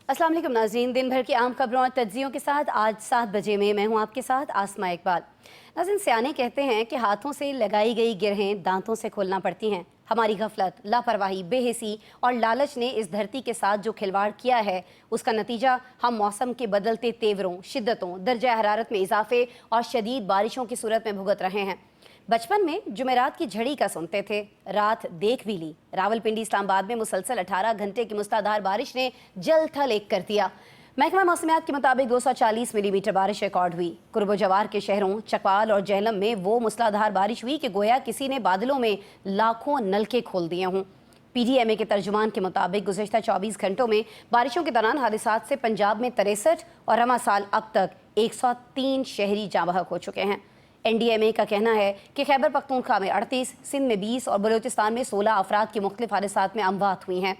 अस्सलाम वालेकुम नाज़रीन, दिन भर की आम खबरों और तज्जियों के साथ आज 7 बजे में मैं हूं आपके साथ आसमा इकबाल। नाज़रीन, सियाने कहते हैं कि हाथों से लगाई गई गिरहें दांतों से खोलना पड़ती हैं। हमारी गफलत, लापरवाही, बेहिसी और लालच ने इस धरती के साथ जो खिलवाड़ किया है, उसका नतीजा हम मौसम के बदलते तेवरों, शिद्दतों, दर्जा हरारत में इजाफे और शदीद बारिशों की सूरत में भुगत रहे हैं। बचपन में जुमेरात की झड़ी का सुनते थे, रात देख भी ली। रावलपिंडी इस्लामाबाद में मुसलसल 18 घंटे की मुसलाधार बारिश ने जल थल एक कर दिया। महकमा मौसमियात के मुताबिक 240 मिलीमीटर बारिश रिकॉर्ड हुई। कुर्ब जवार के शहरों चकवाल और जहलम में वो मुसलाधार बारिश हुई कि गोया किसी ने बादलों में लाखों नलके खोल दिए हों। PDMA के तर्जुमान के मुताबिक गुज़श्ता 24 घंटों में बारिशों के दौरान हादिसात से पंजाब में 63 और रमा साल अब तक 103 शहरी जाँ बहक हो चुके हैं। NDMA का कहना है कि खैबर पख्तूनख्वा में 38, सिंध में 20 और बलूचिस्तान में 16 अफराद की मुख्तलिफ हादसात में अमवात हुई हैं।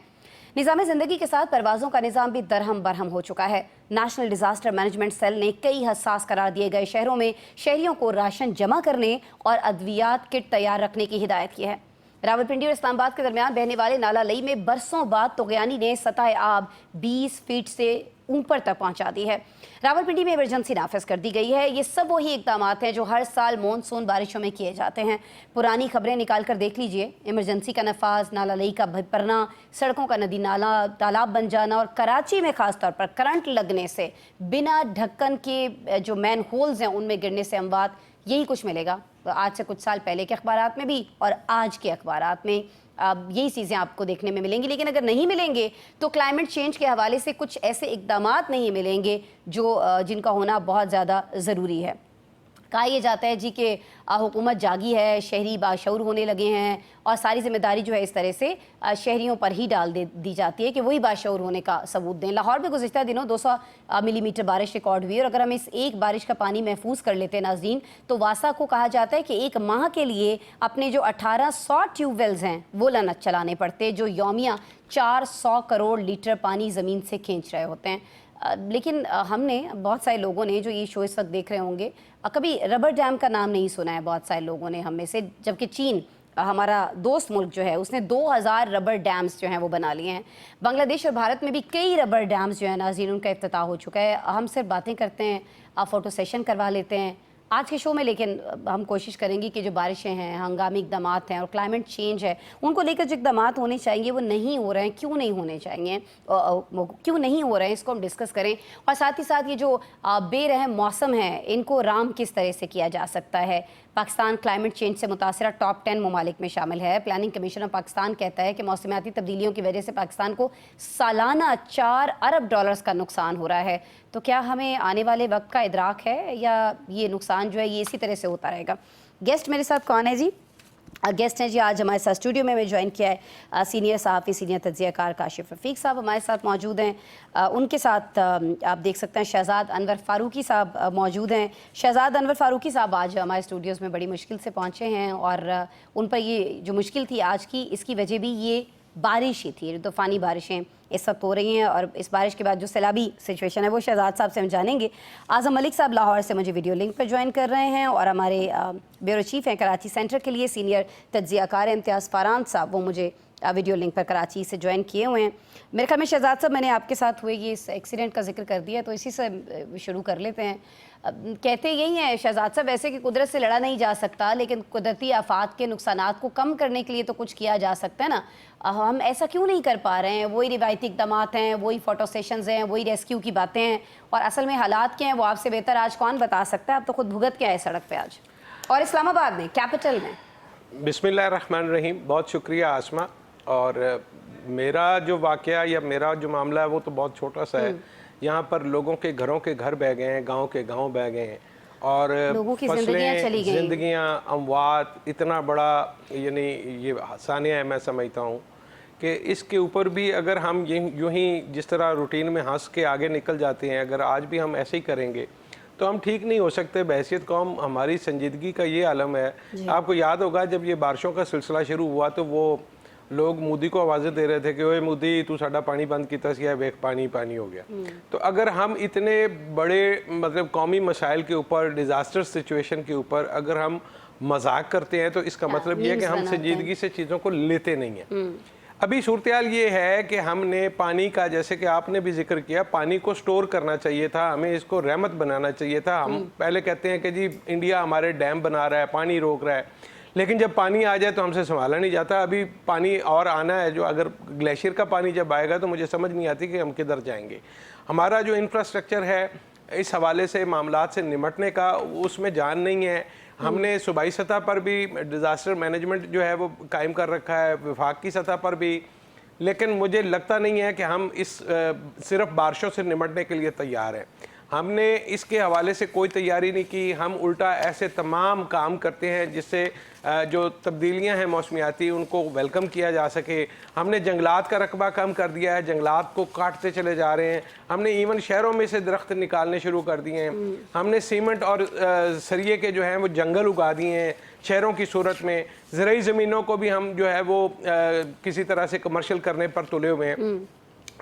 निज़ाम ज़िंदगी के साथ परवाज़ों का निज़ाम भी दरहम बरहम हो चुका है। नेशनल डिज़ास्टर मैनेजमेंट सेल ने कई हसास करार दिए गए शहरों में शहरियों को राशन जमा करने और अद्वियात किट तैयार रखने की हिदायत की है। रावलपिंडी और इस्लामाबाद के दरमियान बहने वाले नाला लई में बरसों बाद तोगयानी ने सतह आब 20 फीट से ऊपर तक पहुंचा दी है। रावलपिंडी में इमरजेंसी नाफिज कर दी गई है। ये सब वही इकदाम हैं जो हर साल मानसून बारिशों में किए जाते हैं। पुरानी खबरें निकाल कर देख लीजिए। इमरजेंसी का नफाज, नाला लई का भरना, सड़कों का नदी नाला तालाब बन जाना और कराची में खास तौर पर करंट लगने से बिना ढक्कन के जो मैन होल्स हैं उनमें गिरने से अमवात, यही कुछ मिलेगा। आज से कुछ साल पहले के अखबारात में भी और आज के अखबारात में यही चीज़ें आपको देखने में मिलेंगी। लेकिन अगर नहीं मिलेंगे तो क्लाइमेट चेंज के हवाले से कुछ ऐसे इक़दामात नहीं मिलेंगे जो जिनका होना बहुत ज़्यादा ज़रूरी है। कहा यह जाता है जी कि हुकूमत जागी है, शहरी बाशऊर होने लगे हैं और सारी जिम्मेदारी जो है इस तरह से शहरियों पर ही डाल दी जाती है कि वही बाशऊर होने का सबूत दें। लाहौर में गुज़श्ता दिनों 200 मिलीमीटर बारिश रिकॉर्ड हुई और अगर हम इस एक बारिश का पानी महफूज कर लेते हैं नाज़रीन, तो वासा को कहा जाता है कि एक माह के लिए अपने जो 1800 ट्यूबवेल्स हैं वो लानत चलाने पड़ते, जो यौमिया 400 करोड़ लीटर पानी ज़मीन से खींच रहे होते हैं। लेकिन हमने बहुत सारे लोगों ने जो ये शो इस वक्त देख रहे होंगे, कभी रबर डैम का नाम नहीं सुना है बहुत सारे लोगों ने हम में से, जबकि चीन हमारा दोस्त मुल्क जो है उसने 2000 रबर डैम्स जो हैं वो बना लिए हैं। बांग्लादेश और भारत में भी कई रबर डैम्स जो है नाज़रीन उनका इफ्तिताह हो चुका है। हम सिर्फ बातें करते हैं, फ़ोटो सेशन करवा लेते हैं आज के शो में, लेकिन हम कोशिश करेंगे कि जो बारिशें हैं, हंगामी इक़दामात हैं और क्लाइमेट चेंज है, उनको लेकर जो इक़दामात होने चाहिए वो नहीं हो रहे हैं, क्यों नहीं होने चाहिए, क्यों नहीं हो रहे हैं, इसको हम डिस्कस करें। और साथ ही साथ ये जो बेरहम मौसम है, इनको राम किस तरह से किया जा सकता है। पाकिस्तान क्लाइमेट चेंज से मुतासरा टॉप 10 ममालिक में शामिल है। प्लानिंग कमीशन ऑफ पाकिस्तान कहता है कि मौसमियाती तब्दीलियों की वजह से पाकिस्तान को सालाना $4 अरब का नुकसान हो रहा है। तो क्या हमें आने वाले वक्त का इदराक है या ये नुकसान जो है ये इसी तरह से होता रहेगा? गेस्ट मेरे साथ कौन है जी? गेस्ट हैं जी आज हमारे साथ स्टूडियो में ज्वाइन किया है सीनियर सहाफ़ी, सीनियर तज्ज़ियाकार काशिफ रफ़ीक साहब हमारे साथ मौजूद हैं। उनके साथ आप देख सकते हैं शहज़ाद अनवर फ़ारूकी साहब मौजूद हैं। शहज़ाद अनवर फ़ारूकी साहब आज हमारे स्टूडियोज़ में बड़ी मुश्किल से पहुँचे हैं और उन पर ये जो मुश्किल थी आज की, इसकी वजह भी ये बारिश ही थी। तूफ़ानी बारिशें इस वक्त हो रही हैं और इस बारिश के बाद जो सैलाबी सिचुएशन है वो शहज़ाद साहब से हम जानेंगे। आज़म मलिक साहब लाहौर से मुझे वीडियो लिंक पर ज्वाइन कर रहे हैं और हमारे ब्यूरो चीफ़ हैं कराची सेंटर के लिए सीनियर तज्ज़ियाकार इम्तियाज़ फ़ारान साहब, वो मुझे वीडियो लिंक पर कराची से ज्वाइन किए हुए हैं। मेरे ख्याल में शहज़ाद साहब मैंने आपके साथ हुए ये इस एक्सीडेंट का जिक्र कर दिया तो इसी से शुरू कर लेते हैं। कहते यही हैं शहज़ाद साहब वैसे कि कुदरत से लड़ा नहीं जा सकता, लेकिन कुदरती आफात के नुकसानात को कम करने के लिए तो कुछ किया जा सकता है ना। हम ऐसा क्यों नहीं कर पा रहे हैं? वही रिवायती इक़दामात हैं, वही फ़ोटो सेशंस हैं, वही रेस्क्यू की बातें हैं और असल में हालात क्या हैं वो आपसे बेहतर आज कौन बता सकता है? आप तो खुद भुगत के आए सड़क पे आज और इस्लामाबाद में, कैपिटल में। बिस्मिल्लाहिर्रहमानिर्रहीम। बहुत शुक्रिया आसमा। और मेरा जो वाक़या या मेरा जो मामला है वो तो बहुत छोटा सा है। यहाँ पर लोगों के घरों के घर बह गए हैं, गाँव के गाँव बह गए हैं और लोगों की ज़िंदगियाँ अमवात, इतना बड़ा यानी ये सानिया है। मैं समझता हूँ कि इसके ऊपर भी अगर हम यूँ ही जिस तरह रूटीन में हंस के आगे निकल जाते हैं, अगर आज भी हम ऐसे ही करेंगे तो हम ठीक नहीं हो सकते। बहैसियत कौम हमारी संजीदगी का ये आलम है। आपको याद होगा जब ये बारिशों का सिलसिला शुरू हुआ तो वो लोग मोदी को आवाज़ें दे रहे थे कि ओए मोदी तू साडा पानी बंद किया सी, वेख पानी पानी हो गया। तो अगर हम इतने बड़े मतलब कौमी मसाइल के ऊपर, डिज़ास्टर सिचुएशन के ऊपर अगर हम मजाक करते हैं तो इसका मतलब ये है कि हम संजीदगी से चीज़ों को लेते नहीं हैं। अभी सूरत-ए-हाल ये है कि हमने पानी का, जैसे कि आपने भी जिक्र किया, पानी को स्टोर करना चाहिए था, हमें इसको रहमत बनाना चाहिए था। हम पहले कहते हैं कि जी इंडिया हमारे डैम बना रहा है, पानी रोक रहा है, लेकिन जब पानी आ जाए तो हमसे संभाला नहीं जाता। अभी पानी और आना है, जो अगर ग्लेशियर का पानी जब आएगा तो मुझे समझ नहीं आती कि हम किधर जाएंगे। हमारा जो इंफ्रास्ट्रक्चर है इस हवाले से मामलात से निमटने का, उसमें जान नहीं है। हमने सूबाई सतह पर भी डिज़ास्टर मैनेजमेंट जो है वो कायम कर रखा है, विभाग की सतह पर भी, लेकिन मुझे लगता नहीं है कि हम इस सिर्फ बारिशों से निमटने के लिए तैयार हैं। हमने इसके हवाले से कोई तैयारी नहीं की। हम उल्टा ऐसे तमाम काम करते हैं जिससे जो तब्दीलियां हैं मौसमियाती, उनको वेलकम किया जा सके। हमने जंगलात का रकबा कम कर दिया है, जंगलात को काटते चले जा रहे हैं। हमने इवन शहरों में से दरख्त निकालने शुरू कर दिए हैं। हमने सीमेंट और सरिये के जो हैं वो जंगल उगा दिए हैं शहरों की सूरत में। ज़रूरी ज़मीनों को भी हम जो है वो किसी तरह से कमर्शियल करने पर तुले हुए हैं।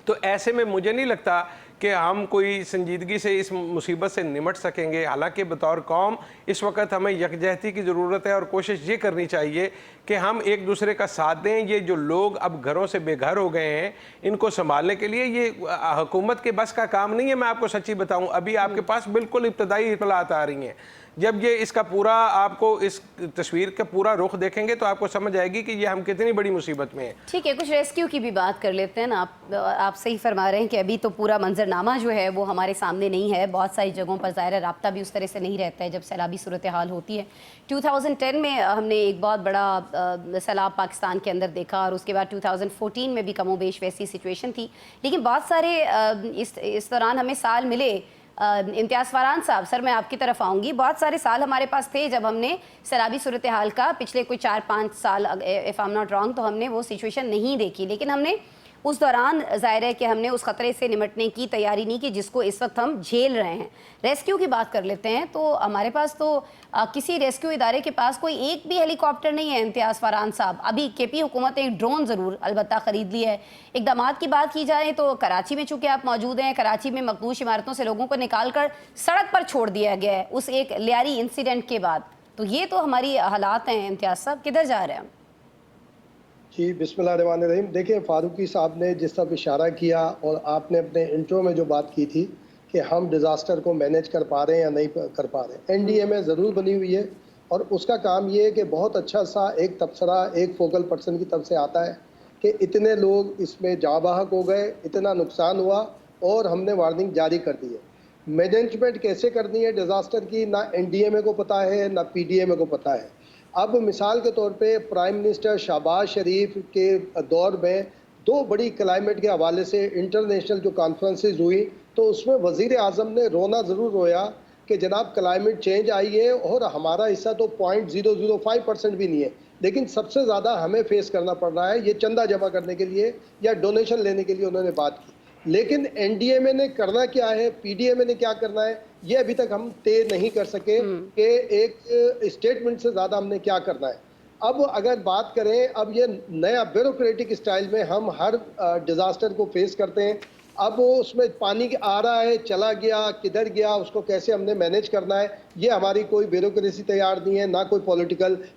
तो ऐसे में मुझे नहीं लगता कि हम कोई संजीदगी से इस मुसीबत से निमट सकेंगे। हालांकि बतौर कौम इस वक्त हमें यकजहती की ज़रूरत है और कोशिश ये करनी चाहिए कि हम एक दूसरे का साथ दें। ये जो लोग अब घरों से बेघर हो गए हैं, इनको संभालने के लिए ये हुकूमत के बस का काम नहीं है। मैं आपको सच्ची बताऊं, अभी आपके पास बिल्कुल इब्तदाई इत्तलात आ रही हैं। जब ये इसका पूरा, आपको इस तस्वीर का पूरा रुख देखेंगे तो आपको समझ आएगी कि ये हम कितनी बड़ी मुसीबत में हैं। ठीक है, कुछ रेस्क्यू की भी बात कर लेते हैं ना। आप सही फरमा रहे हैं कि अभी तो पूरा मंजरनामा जो है वो हमारे सामने नहीं है। बहुत सारी जगहों पर ज़ाहिर राब्ता भी उस तरह से नहीं रहता है जब सैलाबी सूरत हाल होती है। 2010 में हमने एक बहुत बड़ा सैलाब पाकिस्तान के अंदर देखा और उसके बाद 2014 में भी कमोबेश वैसी सिचुएशन थी। लेकिन बहुत सारे इस दौरान हमें साल मिले। इम्तियाज़ फरहान साहब, सर मैं आपकी तरफ आऊँगी। बहुत सारे साल हमारे पास थे जब हमने सैलाबी सूरत हाल का पिछले कोई 4-5 साल, if I am not wrong, तो हमने वो सिचुएशन नहीं देखी। लेकिन हमने उस दौरान ज़ाहिर है कि हमने उस ख़तरे से निमटने की तैयारी नहीं की जिसको इस वक्त हम झेल रहे हैं। रेस्क्यू की बात कर लेते हैं तो हमारे पास तो किसी रेस्क्यू इदारे के पास कोई एक भी हेलीकॉप्टर नहीं है। इम्तियाज़ फरहान साहब, अभी केपी हुकूमत ने एक ड्रोन ज़रूर अलबत्ता ख़रीद ली है। इक़दामात की बात की जाए तो कराची में चूँकि आप मौजूद हैं, कराची में मकबूश इमारतों से लोगों को निकाल कर सड़क पर छोड़ दिया गया है उस एक लियारी इंसिडेंट के बाद। तो ये तो हमारी हालात हैं। इम्तियाज़ साहब, किधर जा रहे हैं हम? जी, बिस्मिल्लाहिर्रहमानिर्रहीम। देखिए, फ़ारूकी साहब ने जिस तरफ इशारा किया और आपने अपने इंट्रो में जो बात की थी कि हम डिज़ास्टर को मैनेज कर पा रहे हैं या नहीं कर पा रहे, एनडीएमए ज़रूर बनी हुई है और उसका काम ये है कि बहुत अच्छा सा एक तबसरा एक फोकल पर्सन की तरफ से आता है कि इतने लोग इसमें जाँ बहक हो गए, इतना नुकसान हुआ और हमने वार्निंग जारी कर दी है। मैनेजमेंट कैसे करनी है डिज़ास्टर की, ना एनडीएमए को पता है ना पीडीएमए को पता है। अब मिसाल के तौर पे प्राइम मिनिस्टर शहबाज शरीफ के दौर में 2 बड़ी क्लाइमेट के हवाले से इंटरनेशनल जो कॉन्फ्रेंसेस हुई तो उसमें वज़ीर आज़म ने रोना ज़रूर रोया कि जनाब क्लाइमेट चेंज आई है और हमारा हिस्सा तो 0.005% भी नहीं है, लेकिन सबसे ज़्यादा हमें फेस करना पड़ रहा है। ये चंदा जमा करने के लिए या डोनेशन लेने के लिए उन्होंने बात की, लेकिन एनडीएमए ने करना क्या है, पीडीएमए ने क्या करना है, ये अभी तक हम तय नहीं कर सके कि एक स्टेटमेंट से ज़्यादा हमने क्या करना है। अब अगर बात करें, अब ये नया ब्यूरोक्रेटिक स्टाइल में हम हर डिज़ास्टर को फेस करते हैं। अब उसमें पानी आ रहा है, चला गया, किधर गया, उसको कैसे हमने मैनेज करना है, ये हमारी कोई ब्यूरोक्रेसी तैयार नहीं है, ना कोई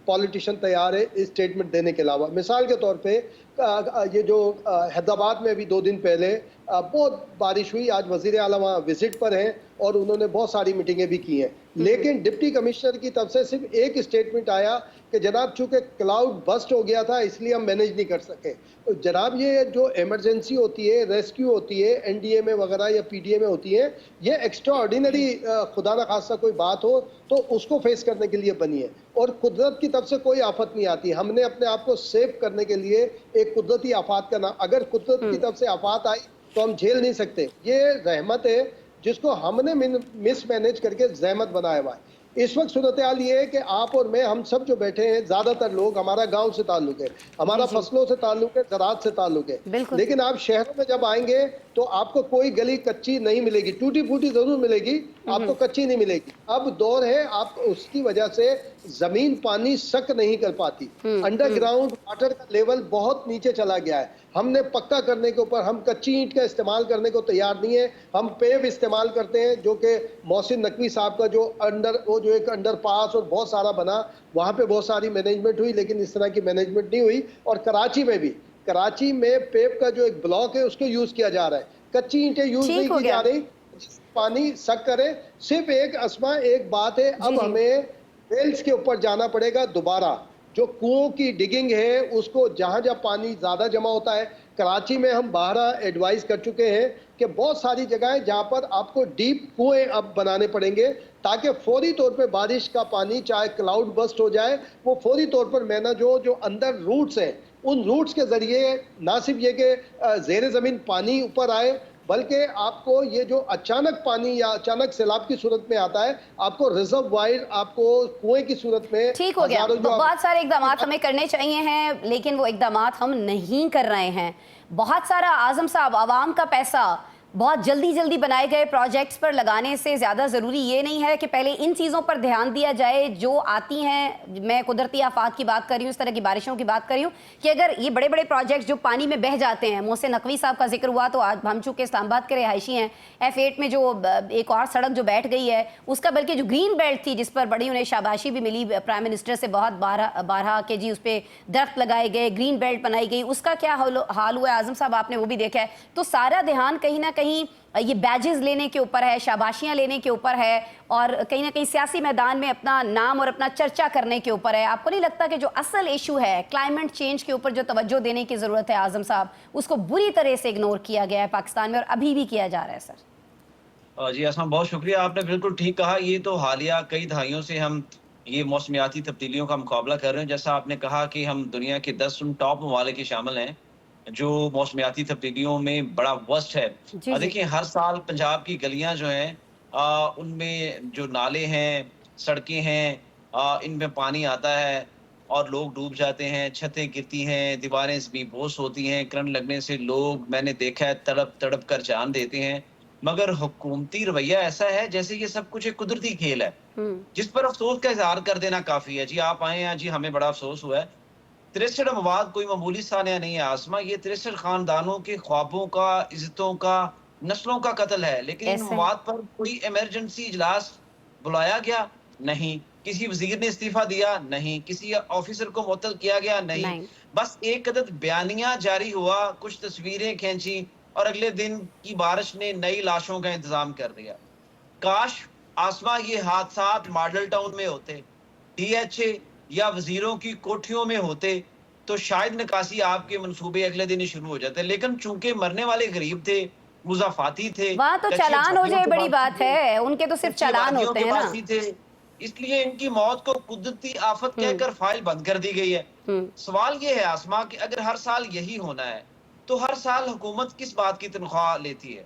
पॉलिटिशियन तैयार है इस स्टेटमेंट देने के अलावा। मिसाल के तौर पे ये जो हैदराबाद में अभी 2 दिन पहले बहुत बारिश हुई, आज वज़ीर आला वहाँ विजिट पर हैं और उन्होंने बहुत सारी मीटिंगें भी की हैं, लेकिन डिप्टी कमिश्नर की तरफ से सिर्फ एक स्टेटमेंट आया कि जनाब चूँकि क्लाउड बस्ट हो गया था इसलिए हम मैनेज नहीं कर सके। तो जनाब ये जो इमरजेंसी होती है, रेस्क्यू होती है, एनडीएमए वगैरह या पीडीएमए होती है, ये एक्स्ट्रा ऑर्डिनरी खुदा न खास्ता कोई बात हो तो उसको फेस करने के लिए बनी है और कुदरत की तरफ से कोई आफत नहीं आती। हमने अपने आप को सेव करने के लिए एक कुदरती आफात का नाम, अगर कुदरत की तरफ से आफत आई तो हम झेल नहीं सकते। ये रहमत है जिसको हमने मिसमैनेज करके जहमत बनाया हुआ है। इस वक्त सूरत हाल ये है कि आप और मैं, हम सब जो बैठे हैं, ज़्यादातर लोग, हमारा गांव से ताल्लुक है, हमारा फसलों से ताल्लुक है, ज़राअत से ताल्लुक है, लेकिन आप शहरों में जब आएंगे तो आपको कोई गली कच्ची नहीं मिलेगी, टूटी फूटी जरूर मिलेगी, आपको कच्ची नहीं मिलेगी। अब दौर है, आप उसकी वजह से जमीन पानी सक नहीं कर पाती, अंडरग्राउंड वाटर का लेवल बहुत नीचे चला गया है। हमने पक्का करने के ऊपर, हम कच्ची ईंट का इस्तेमाल करने को तैयार नहीं है, हम पेव इस्तेमाल करते हैं, जो कि मोहसिन नकवी साहब का जो एक अंडरपास और बहुत सारा बना, वहाँ पे बहुत सारी मैनेजमेंट हुई, लेकिन इस तरह की मैनेजमेंट नहीं हुई। और कराची में भी कराची में पेप का जो एक ब्लॉक है उसको यूज किया जा रहा है, कच्ची ईंटें यूज ठीक नहीं हो की गया। जा रही, पानी सक करे। सिर्फ एक अस्मा एक बात है, अब जी। हमें वेल्स के ऊपर जाना पड़ेगा दोबारा। जो कुओं की डिगिंग है उसको जहां जहां पानी ज्यादा जमा होता है, कराची में हम 12 एडवाइस कर चुके हैं कि बहुत सारी जगहें जहां पर आपको डीप कुएं अब बनाने पड़ेंगे, ताकि फौरी तौर पे बारिश का पानी चाहे क्लाउड बस्ट हो जाए वो फौरी तौर पर मैनेज हो। जो अंदर रूट्स हैं उन रूट्स के जरिए ना सिर्फ ये कि जेर ज़मीन पानी ऊपर आए, बल्कि आपको ये जो अचानक पानी या अचानक सैलाब की सूरत में आता है, आपको रिजर्वायर, आपको कुएं की सूरत में ठीक हो गया। हजारों जो बहुत सारे इकदाम हमें करने चाहिए हैं, लेकिन वो इकदाम हम नहीं कर रहे हैं। बहुत सारा आजम साहब, आवाम का पैसा बहुत जल्दी जल्दी बनाए गए प्रोजेक्ट्स पर लगाने से ज़्यादा ज़रूरी ये नहीं है कि पहले इन चीज़ों पर ध्यान दिया जाए जो आती हैं। मैं कुदरती आफात की बात कर रही हूँ, इस तरह की बारिशों की बात कर रही हूँ कि अगर ये बड़े बड़े प्रोजेक्ट्स जो पानी में बह जाते हैं, मोहसिन नकवी साहब का जिक्र हुआ, तो आज हम चूँकि इस्लामाबाद के रिहायशी हैं, F8 में जो एक और सड़क जो बैठ गई है उसका, बल्कि जो ग्रीन बेल्ट थी जिस पर बड़ी उन्हें शाबाशी भी मिली प्राइम मिनिस्टर से, बहुत बारह के जी उस पर दरख्त लगाए गए, ग्रीन बेल्ट बनाई गई, उसका क्या हाल हुआ है आजम साहब, आपने वो भी देखा है। तो सारा ध्यान कहीं ना कहीं ये बैजेस लेने के ऊपर है, शाबाशियां लेने के ऊपर है, और कहीं ना कहीं सियासी मैदान में अपना नाम और अपना चर्चा करने के ऊपर है। आपको नहीं लगता कि जो असल इशू है क्लाइमेट चेंज के ऊपर जो तवज्जो देने की ज़रूरत है आजम साहब, उसको बुरी तरह से इग्नोर किया गया है पाकिस्तान में और अभी भी किया जा रहा है? सर जी आसमा, बहुत शुक्रिया, आपने बिल्कुल ठीक कहा। ये तो हालिया कई दहाइयों से हम ये मौसमियाती तब्दीलियों का मुकाबला कर रहे हैं। जैसा आपने कहा कि हम दुनिया के 10 टॉप ममालिक शामिल हैं जो मौसमियाती तब्दीलियों में बड़ा वर्स्ट है। जी जी। देखिए, हर साल पंजाब की गलियां जो हैं उनमें जो नाले हैं, सड़कें हैं, इनमें पानी आता है और लोग डूब जाते हैं, छतें गिरती हैं, दीवारें बेबोस होती हैं, करंट लगने से लोग, मैंने देखा है, तड़प तड़प कर जान देते हैं। मगर हुकूमती रवैया ऐसा है जैसे ये सब कुछ एक कुदरती खेल है, जिस पर अफसोस का इजहार कर देना काफी है। जी आप आए हैं, जी हमें बड़ा अफसोस हुआ है। 63 अमवात कोई मामूली सानिया नहीं है आसमा, ये 63 खानदानों के ख्वाबों का, इज्जतों का, नस्लों का कत्ल है। लेकिन इन ऐसे अमवात पर कोई इमरजेंसी इजलास बुलाया गया नहीं, किसी वजीर ने इस्तीफा दिया नहीं, किसी ऑफिसर को मुअत्तल किया गया नहीं। नहीं। बस एक अदद बयानिया जारी हुआ, कुछ तस्वीरें खींची और अगले दिन की बारिश ने नई लाशों का इंतजाम कर दिया। काश आसमा ये हादसात मॉडल टाउन में होते, DHA या वजीरों की कोठियों में होते, तो शायद निकासी आपके मंसूबे अगले दिन ही शुरू हो जाते। लेकिन चूंकि मरने वाले गरीब थे, मुजाफाती थे, वहाँ तो कच्ची चालान हो झोपड़ियों जाए के बड़ी वासी बात थे, है, उनके तो सिर्फ कच्ची चालान वादियों होते के हैं ना। वासी थे, इसलिए इनकी मौत को कुदरती आफत कहकर फाइल बंद कर दी गई है। सवाल ये है आसमा कि अगर हर साल यही होना है तो हर साल हुकूमत किस बात की तनख्वाह लेती है?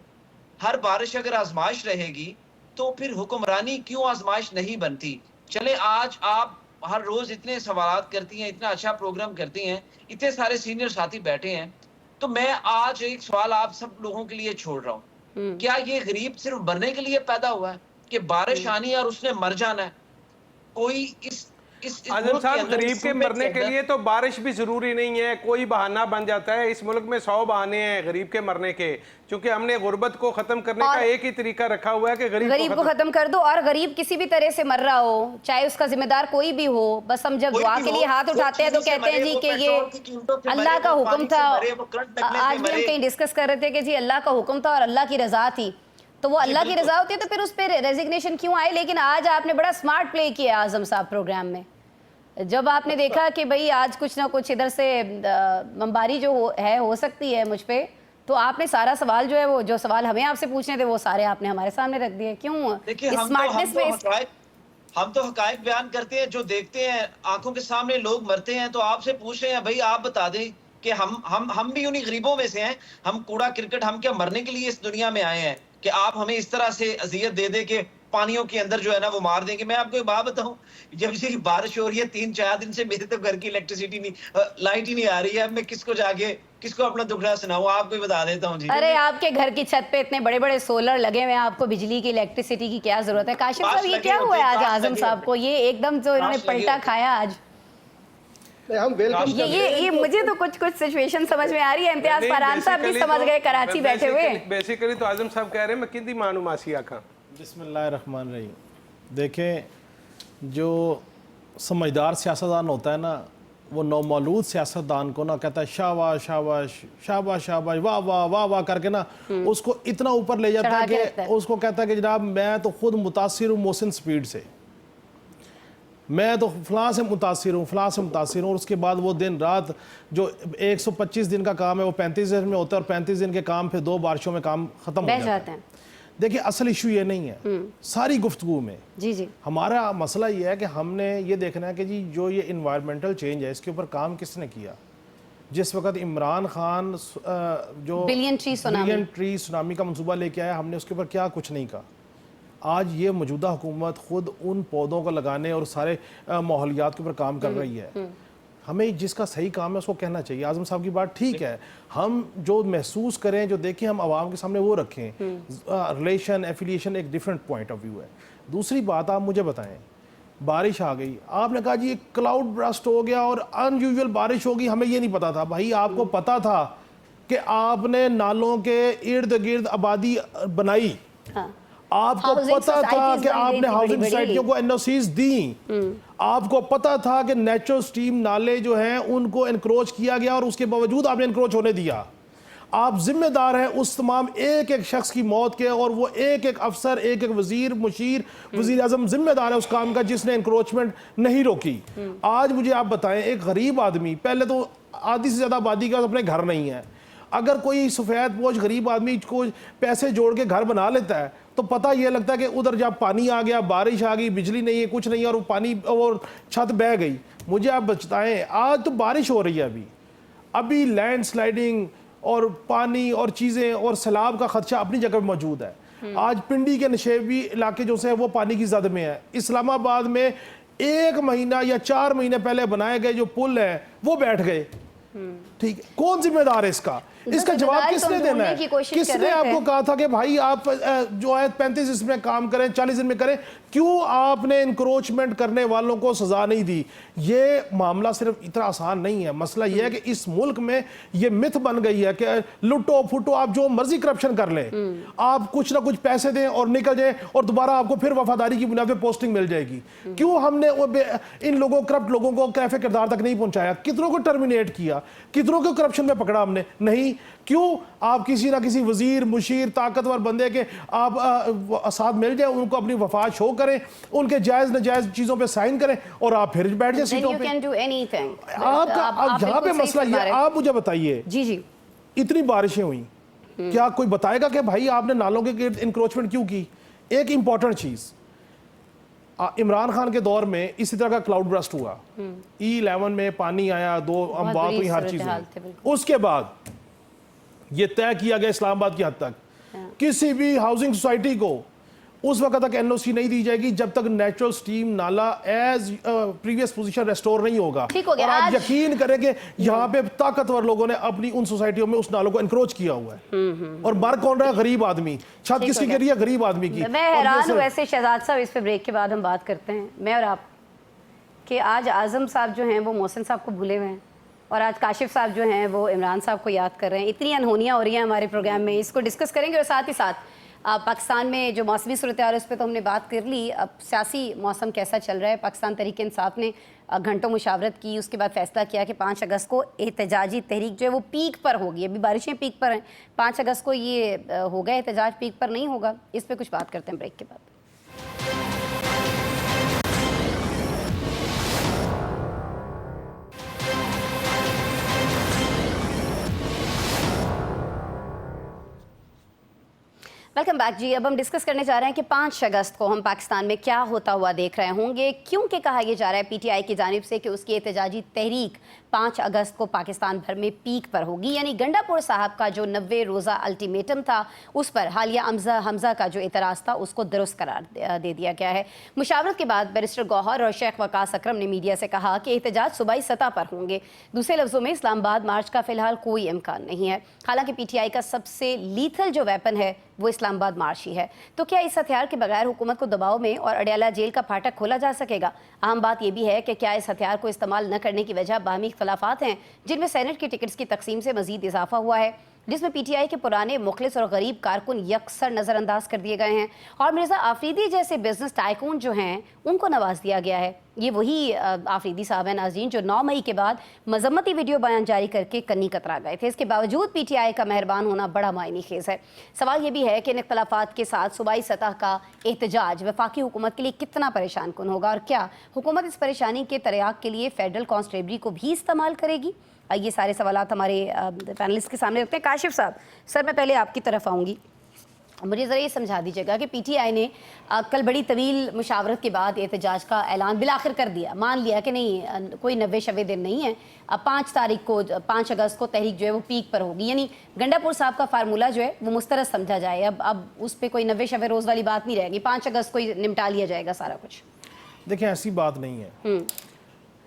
हर बारिश अगर आजमाइश रहेगी तो फिर हुक्मरानी क्यों आजमाइश नहीं बनती? चले, आज आप हर रोज इतने सवालात करती हैं, इतना अच्छा प्रोग्राम करती हैं, इतने सारे सीनियर साथी बैठे हैं, तो मैं आज एक सवाल आप सब लोगों के लिए छोड़ रहा हूँ। क्या ये गरीब सिर्फ मरने के लिए पैदा हुआ है कि बारिश आनी है और उसने मर जाना है? कोई इस आजम मुल्क के साहब, अंदर, गरीब इस के सूबे मरने के अंदर लिए तो बारिश भी जरूरी नहीं है, कोई बहाना बन जाता है। इस मुल्क में 100 बहाने हैं गरीब के मरने के, क्योंकि हमने गुर्बत को खत्म करने का एक ही तरीका रखा हुआ है कि गरीब को खत्म कर दो। और गरीब किसी भी तरह से मर रहा हो, चाहे उसका जिम्मेदार कोई भी हो, बस हम जब दुआ के लिए हाथ उठाते हैं तो कहते हैं जी कि ये अल्लाह का हुक्म था। आज भी हम कहीं डिस्कस कर रहे थे कि जी अल्लाह का हुक्म था और अल्लाह की रजा थी, तो वो अल्लाह की रजा होती है तो फिर उस पर रेजिग्नेशन क्यों आए? लेकिन आज आपने बड़ा स्मार्ट प्ले किया आजम साहब प्रोग्राम में, जब आपने देखा कि भाई आज कुछ ना कुछ इधर से बमबारी जो हो सकती है मुझ पे, तो आपने सारा सवाल जो है, वो जो सवाल हमें आपसे पूछने थे वो सारे आपने हमारे सामने रख दिए। क्यों? देखिए, हम तो हकायक बयान करते हैं जो देखते हैं, आंखों के सामने लोग मरते हैं, तो आपसे पूछ रहे हैं भाई आप बता दें कि हम भी उन्हीं गरीबों में से हैं। हम कूड़ा क्रिकेट, हम क्या मरने के लिए इस दुनिया में आए हैं कि आप हमें इस तरह से अजियत दे दे के पानियों के अंदर जो है ना वो मार देंगे? मैं आपको एक बात बताऊं, जब से बारिश हो रही है 3-4 दिन से मेरे तो घर की इलेक्ट्रिसिटी नहीं, लाइट ही नहीं आ रही है। मैं किसको अपना दुखड़ा सुनाऊं? आपको ही बता देता हूं जी। अरे आपके घर की छत पे इतने बड़े बड़े सोलर लगे हुए हैं, आपको बिजली की, इलेक्ट्रिसिटी की क्या जरूरत है? काशिम साहब, ये क्या हुआ है आज आजम साहब को? ये एकदम जो इन्होंने पलटा खाया आज। हम वेलकम ये मुझे तो कुछ सिचुएशन समझ में आ रही है। इम्तियाज फरहान साहब भी समझ गए कराची बैठे हुए। बेसिकली तो आजम साहब कह रहे हैं मैं किंदी मानू मासी आखा। बिस्मिल्लाहिर्रहमानिर्रहीम। देखें, जो समझदार सियासतदान होता है ना, वो नौमौलूद सियासतदान को ना कहता है शाबाश शाबाश शाबाश शाबाश वाह वाह वाह वाह करके ना उसको इतना ऊपर ले जाता है कि उसको कहता है कि जनाब मैं तो खुद मुतासिर हूँ मोहसिन स्पीड से, मैं तो फलां से मुतासिर हूँ, फलां से मुतासिर हूँ। और उसके बाद वो दिन रात जो 125 दिन का काम है वो 35 दिन में होता है, और 35 दिन के काम फिर 2 बारिशों में काम खत्म हो जाता है। देखिए असल इशू ये नहीं है सारी गुफ्तगू में। जी हमारा मसला ये है कि हमने ये देखना है कि जी जो ये इन्वायरमेंटल चेंज है इसके ऊपर काम किसने किया। जिस वक्त इमरान खान जो बिलियन ट्री सुनामी का मंसूबा लेके आया, हमने उसके ऊपर क्या कुछ नहीं कहा। आज ये मौजूदा हुकूमत खुद उन पौधों को लगाने और सारे माहौलियात के ऊपर काम कर रही है। हमें जिसका सही काम है उसको कहना चाहिए। आज़म साहब की बात ठीक है, हम जो महसूस करें जो देखें हम आवाम के सामने वो रखें। रिलेशन एफिलिएशन एक डिफरेंट पॉइंट ऑफ व्यू है। दूसरी बात आप मुझे बताएं, बारिश आ गई, आपने कहा जी क्लाउड ब्रस्ट हो गया और अनयूजुअल बारिश होगी, हमें ये नहीं पता था। भाई आपको पता था कि आपने नालों के इर्द गिर्द आबादी बनाई, आपको पता था कि आपने हाउसिंग सोसाइटियों को एनओसीज दी, आपको पता था कि नेचुरल स्ट्रीम नाले जो हैं उनको एनक्रोच किया गया और उसके बावजूद आपने एनक्रोच होने दिया। आप जिम्मेदार हैं उस तमाम एक एक शख्स की मौत के, और वो एक एक अफसर, एक एक वजीर, मुशीर, वजीर आजम जिम्मेदार है उस काम का जिसने एनक्रोचमेंट नहीं रोकी। आज मुझे आप बताएं, एक गरीब आदमी, पहले तो आधी से ज्यादा आबादी का अपने घर नहीं है, अगर कोई सफ़ेद पोश गरीब आदमी को पैसे जोड़ के घर बना लेता है तो पता ये लगता है कि उधर जब पानी आ गया, बारिश आ गई, बिजली नहीं है, कुछ नहीं है, और वो पानी और छत बह गई। मुझे आप बताएं, आज तो बारिश हो रही है, अभी लैंड स्लाइडिंग और पानी और चीज़ें और सैलाब का खदशा अपनी जगह पर मौजूद है। आज पिंडी के नशेबी इलाके जो से वो पानी की जद में है। इस्लामाबाद में 1 महीना या 4 महीने पहले बनाए गए जो पुल है वो बैठ गए। ठीक है, कौन जिम्मेदार है इसका? इसका जवाब किसने देना है? किसने आपको कहा था कि भाई आप जो है 35 दिन में काम करें, 40 दिन में करें? क्यों आपने इंक्रोचमेंट करने वालों को सजा नहीं दी? ये मामला सिर्फ इतना आसान नहीं है। मसला ये है कि इस मुल्क में ये मिथ बन गई है कि लुटो फुटो, आप जो मर्जी करप्शन कर लें, आप कुछ ना कुछ पैसे दें और निकल जाए और दोबारा आपको फिर वफादारी की बुनियाद पर पोस्टिंग मिल जाएगी। क्यों हमने इन लोगों, करप्ट लोगों को कैफे किरदार तक नहीं पहुंचाया? कितनों को टर्मिनेट किया? कितनों को करप्शन में पकड़ा हमने? नहीं। क्यों? आप किसी ना किसी वजीर, मुशीर, ताकतवर बंदे के आप साथ मिल जाए, उनको अपनी वफा शो करें, उनके जायज नाजायज चीजों पे साइन करें और आप फिर बैठ जाए सीटों पे। आपका यहाँ पे मसला ये, आप मुझे बताइए, जी इतनी बारिशें हुई, क्या कोई बताएगा कि भाई आपने नालों के गिर्द इंक्रोचमेंट क्यों की? एक इंपॉर्टेंट चीज, इमरान खान के दौर में इसी तरह का क्लाउड ब्रस्ट हुआ, E11 में पानी आया, 2 अम्बात हुई, हर चीज हुई। उसके बाद ये तय किया गया इस्लामाबाद की हद तक किसी भी हाउसिंग सोसाइटी को उस वक्त तक एनओसी नहीं दी जाएगी जब तक नेचुरल स्ट्रीम नाला एज प्रीवियस पोजीशन रेस्टोर नहीं होगा। और आप यकीन करें कि यहाँ पे ताकतवर लोगों ने अपनी उन सोसाइटियों में उस नालों को एनक्रोच किया हुआ है, और मर कौन रहा है? गरीब आदमी। छत किसकी गिरी है? गरीब आदमी की। मैं हैरान हूं। वैसे शहजाद साहब, इस पे ब्रेक के बाद हम बात करते हैं, मैं और आप, कि आज आजम साहब जो हैं वो मोहसिन साहब को भूले हुए हैं, और आज काशिफ साहब जो हैं वो इमरान साहब को याद कर रहे हैं। इतनी अनहोनियाँ हो रही हैं हमारे प्रोग्राम में, इसको डिस्कस करेंगे। और साथ ही साथ पाकिस्तान में जो मौसमी सूरत हाल है उस पर तो हमने बात कर ली। अब सियासी मौसम कैसा चल रहा है? पाकिस्तान तहरीक इंसाफ ने घंटों मुशावरत की, उसके बाद फैसला किया कि 5 अगस्त को एहतजाजी तहरीक जो है वो पीक पर होगी। अभी बारिशें पीक पर हैं, 5 अगस्त को ये होगा, एहतजाज पीक पर नहीं होगा। इस पर कुछ बात करते हैं ब्रेक के बाद। वेलकम बैक जी। अब हम डिस्कस करने जा रहे हैं कि 5 अगस्त को हम पाकिस्तान में क्या होता हुआ देख रहे होंगे, क्योंकि कहा यह जा रहा है पीटीआई की जानिब से कि उसकी एहतजाजी तहरीक 5 अगस्त को पाकिस्तान भर में पीक पर होगी। यानी गंडापुर साहब का जो 90 रोज़ा अल्टीमेटम था उस पर हालिया हमजा का जो एतराज़ था उसको दुरुस्त करार दे दिया गया है। मुशावरत के बाद बैरिस्टर गौहर और शेख वकास अकरम ने मीडिया से कहा कि एहतजाज सूबाई सतह पर होंगे। दूसरे लफ्ज़ों में इस्लामाबाद मार्च का फ़िलहाल कोई इम्कान नहीं है। हालांकि पीटीआई का सबसे लीथल जो वेपन है वो इस्लामाबाद मार्च ही है। तो क्या इस हथियार के बगैर हुकूमत को दबाव में और अडयाला जेल का फाटक खोला जा सकेगा? अहम बात यह भी है कि क्या इस हथियार को इस्तेमाल न करने की वजह बाहमी इख्तलाफात हैं, जिनमें सेनेट की टिकट्स की तकसीम से मजीद इजाफा हुआ है। जिसमें पीटीआई के पुराने मुखलिस और गरीब कारकुन यकसर नज़रअंदाज कर दिए गए हैं और मिर्ज़ा आफरीदी जैसे बिजनेस टाइकून जो हैं उनको नवाज दिया गया है। ये वही आफरीदी साहब हैं नाज़रीन जो 9 मई के बाद मजम्मती वीडियो बयान जारी करके कन्नी कतरा गए थे। इसके बावजूद पीटीआई का मेहरबान होना बड़ा मायने खेज है। सवाल ये भी है कि इन इख्तलाफात के साथ सूबाई सतह का एहतजाज वफाकी हुकूमत के लिए कितना परेशान कुन होगा और क्या हुकूमत इस परेशानी के तरियाक के लिए फेडरल कॉन्स्टेबली को भी इस्तेमाल करेगी। ये सारे सवालात हमारे पैनलिस्ट के सामने रखते हैं। काशिफ साहब, सर मैं पहले आपकी तरफ आऊँगी, मुझे ज़रा ये समझा दीजिएगा कि पीटीआई ने कल बड़ी तवील मुशावरत के बाद एहतजाज का ऐलान बिलाखिर कर दिया, मान लिया कि नहीं कोई 90 शवे दिन नहीं है, अब 5 अगस्त को तहरीक जो है वो पीक पर होगी, यानी गंडापुर साहब का फार्मूला जो है वो मुस्तरद समझा जाए। अब उस पर कोई 90 शवे रोज़ वाली बात नहीं रहेगी, 5 अगस्त को ही निपटा लिया जाएगा सारा कुछ। देखिए ऐसी बात नहीं है,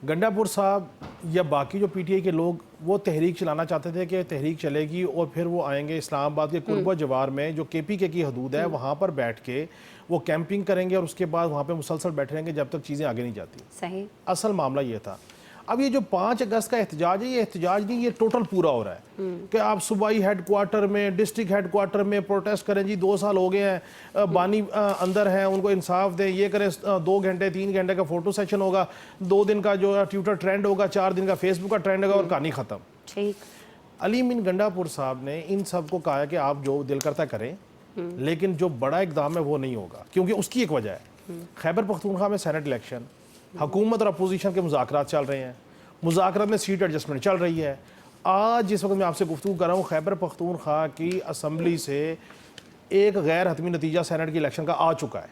गंडापुर साहब या बाकी जो पीटीआई के लोग वो तहरीक चलाना चाहते थे कि तहरीक चलेगी और फिर वो आएंगे इस्लामाबाद के कुर्बा जवार में जो केपीके की हदूद है वहाँ पर बैठ के वो कैंपिंग करेंगे और उसके बाद वहाँ पे मुसलसल बैठे रहेंगे जब तक चीज़ें आगे नहीं जाती। सही, असल मामला ये था। अब ये जो 5 अगस्त का एहतजाज है, ये एहतजाज नहीं, ये टोटल पूरा हो रहा है कि आप सूबाई हेडक्वार्टर में, डिस्ट्रिक्ट हेडक्वार्टर में प्रोटेस्ट करें। जी 2 साल हो गए हैं, बानी अंदर हैं, उनको इंसाफ दें, ये करें, 2 घंटे 3 घंटे का फोटो सेशन होगा, 2 दिन का जो ट्विटर ट्रेंड होगा, 4 दिन का फेसबुक का ट्रेंड होगा और कहानी ख़त्म। ठीक, अली मीन गंडापुर साहब ने इन सब को कहा कि आप जो दिल करता करें, लेकिन जो बड़ा इकदाम है वो नहीं होगा, क्योंकि उसकी एक वजह है। खैबर पख्तूनख्वा में सेनेट इलेक्शन, हुकूमत और अपोजिशन के मुज़ाकरात चल रहे हैं, मुज़ाकरात में सीट एडजस्टमेंट चल रही है। आज जिस वक्त मैं आपसे गुफ्तगू कर रहा हूँ, खैबर पख्तूनख्वा की असम्बली से एक गैर हतमी नतीजा सेनेट की इलेक्शन का आ चुका है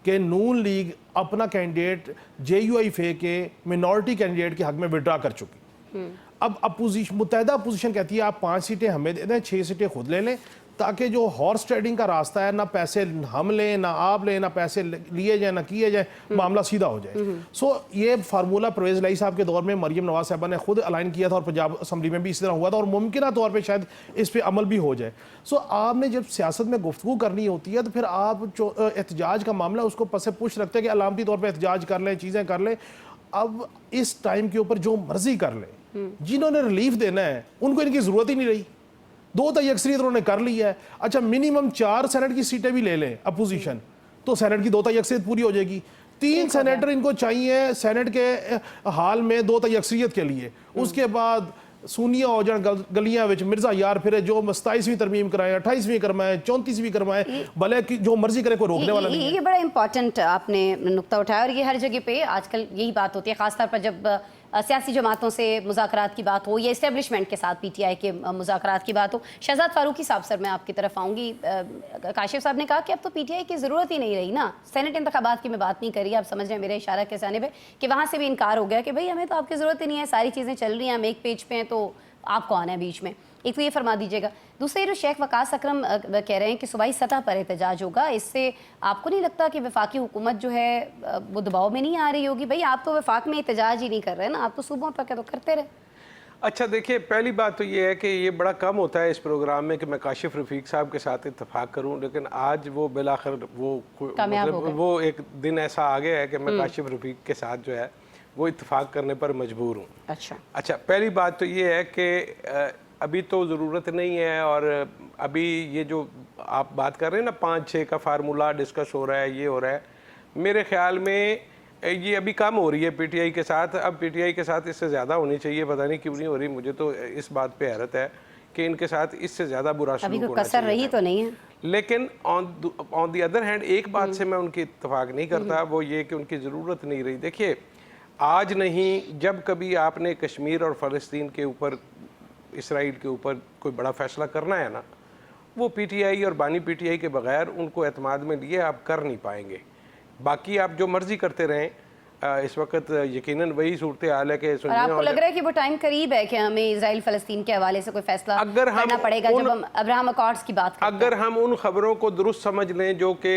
कि नून लीग अपना कैंडिडेट JUIF के मिनॉरिटी कैंडिडेट के हक में विड्रा कर चुकी। अब अपोजिशन, मुत्तहदा अपोजिशन कहती है आप 5 सीटें हमें दे दें, 6 सीटें खुद ले लें, ताकि जो हॉर्स ट्रेडिंग का रास्ता है, ना पैसे हम लें ना आप लें, ना पैसे लिए जाए ना किए जाए, मामला सीधा हो जाए। सो ये फार्मूला परवेज़ लाई साहब के दौर में मरियम नवाज साहबा ने खुद अलाइन किया था और पंजाब असम्बली में भी इसी तरह हुआ था और मुमकिन तौर पर शायद इस पर अमल भी हो जाए। सो आपने जब सियासत में गुफ्तगू करनी होती है तो फिर आप जो एहतजाज का मामला उसको पसे पुश रखते हैं कि अलामती तौर पर एहतजाज कर लें, चीज़ें कर लें। अब इस टाइम के ऊपर जो मर्जी कर लें, जिन्होंने रिलीफ देना है उनको इनकी ज़रूरत ही नहीं रही। 2 तय अक्सरियत उन्होंने कर ली है। अच्छा मिनिमम 4 सेनेट की सीटें भी ले लें अपोजिशन, तो सेनेट की 2 तय अक्सरियत पूरी हो जाएगी। 3 सेनेटर इनको चाहिए सेनेट के हाल में 2 तय अक्सरियत के लिए। उसके बाद सुनिया हो जाए गलियां विच मिर्जा यार फिर जो 27वीं तरमीम कराएं, 28वीं करवाएं, 34वीं करवाएं, भले कि जो मर्जी करे कोई रोकने वाला नहीं है। ये बड़ा इंपॉर्टेंट आपने नुक्ता उठाया और ये हर जगह पे आजकल यही बात होती है, खासतौर पर जब सियासी जमातों से मुज़ाकरात की बात हो या इस्टेब्लिशमेंट के साथ पीटीआई के मुज़ाकरात की बात हो। शहजाद फारूकी साहब, सर मैं आपकी तरफ आऊँगी। काशिफ साहब ने कहा कि अब तो पीटीआई की ज़रूरत ही नहीं रही ना, सेनेट इंतखाबात की मैं बात नहीं कर रही, आप समझ रहे हैं मेरे इशारा के जाने पे कि वहाँ से भी इनकार हो गया कि भाई हमें तो आपकी ज़रूरत ही नहीं है, सारी चीज़ें चल रही हैं, हम एक पेज पे हैं तो आप कौन है बीच में। एक तो ये फरमा दीजिएगा। दूसरे जो शेख वकास अकरम कह रहे हैं कि सूबाई सतह पर एहतजाज होगा, इससे आपको नहीं लगता कि वफाकी हुकूमत जो है वो दबाव में नहीं आ रही होगी? भाई आप तो वफाक में एहतजाज ही नहीं कर रहे ना, आप तो सूबों पर तो करते रहे। अच्छा देखिए, पहली बात तो ये है कि ये बड़ा कम होता है इस प्रोग्राम में कि मैं काशिफ रफ़ीक साहब के साथ इत्तेफाक करूं, लेकिन आज वो बिलाखिर वो मतलब वो एक दिन ऐसा आ गया है कि मैं काशिफ रफ़ीक के साथ जो है वो इत्तेफाक करने पर मजबूर हूँ। अच्छा पहली बात तो ये है कि अभी तो ज़रूरत नहीं है, और अभी ये जो आप बात कर रहे हैं ना 5-6 का फार्मूला डिस्कस हो रहा है, ये हो रहा है, मेरे ख्याल में ये अभी कम हो रही है पीटीआई के साथ। अब पीटीआई के साथ इससे ज़्यादा होनी चाहिए, पता नहीं क्यों नहीं हो रही। मुझे तो इस बात पे हैरत है कि इनके साथ इससे ज़्यादा बुरा सलूक होना कसर रही तो नहीं है। लेकिन ऑन दी अदर हैंड एक बात से मैं उनकी इत्तेफाक नहीं करता, वो ये कि उनकी ज़रूरत नहीं रही। देखिए आज नहीं, जब कभी आपने कश्मीर और फ़लस्तीन के ऊपर, इसराइल के ऊपर कोई बड़ा फैसला करना है ना, वो पीटीआई और बानी पीटीआई के बगैर उनको एतमाद में लिए आप कर नहीं पाएंगे। बाकी आप जो मर्जी करते रहें, इस वक्त यकीनन वही सूरत हाल है कि और आपको लग रहा है कि वो टाइम करीब है कि हमें इजराइल फ़लस्तीन के हवाले से कोई फैसला करना पड़ेगा जब हम अब्राहम अकॉर्ड्स की बात करते हैं? अगर हम उन खबरों को दुरुस्त समझ लें जो कि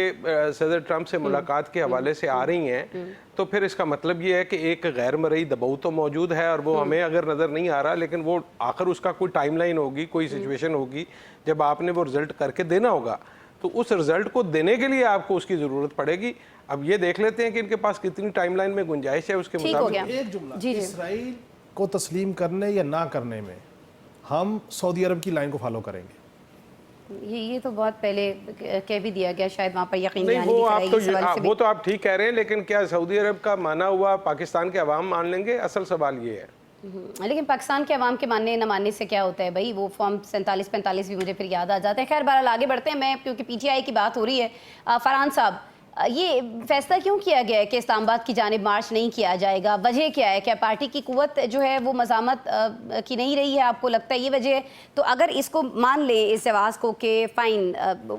सदर ट्रंप से मुलाकात के हवाले से आ रही हैं, तो फिर इसका मतलब ये है कि एक गैर मरई दबाव तो मौजूद है और वो हमें अगर नज़र नहीं आ रहा, लेकिन वो आखिर उसका कोई टाइमलाइन होगी, कोई सिचुएशन होगी जब आपने वो रिजल्ट करके देना होगा, तो उस रिजल्ट को देने के लिए आपको उसकी ज़रूरत पड़ेगी। अब ये देख लेते हैं कि इनके पास कितनी टाइमलाइन में गुंजाइश है, उसके मुताबिक। एक जुमला, इस्राइल को तस्लीम करने या ना करने में हम सऊदी अरब की लाइन को फॉलो करेंगे। ये तो बहुत पहले कह भी दिया गया, शायद वहाँ पर यकीन नहीं, आने वो की आप कराई तो इस सवाल से भी। वो तो आप ठीक कह रहे हैं, लेकिन क्या सऊदी अरब का माना हुआ पाकिस्तान के अवाम मान लेंगे? असल सवाल ये है। लेकिन पाकिस्तान के अवाम के मानने न मानने से क्या होता है भाई, वो फॉर्म 47-45 भी मुझे फिर याद आ जाते हैं। खैर बहरहाल आगे बढ़ते हैं। मैं क्योंकि पीटीआई की बात हो रही है, फरहान साहब, ये फैसला क्यों किया गया है कि इस्लामाबाद की जानिब मार्च नहीं किया जाएगा? वजह क्या है? क्या पार्टी की कुव्वत जो है वो मज़ामत की नहीं रही है, आपको लगता है ये वजह है? तो अगर इसको मान ले इस आवाज़ को कि फ़ाइन,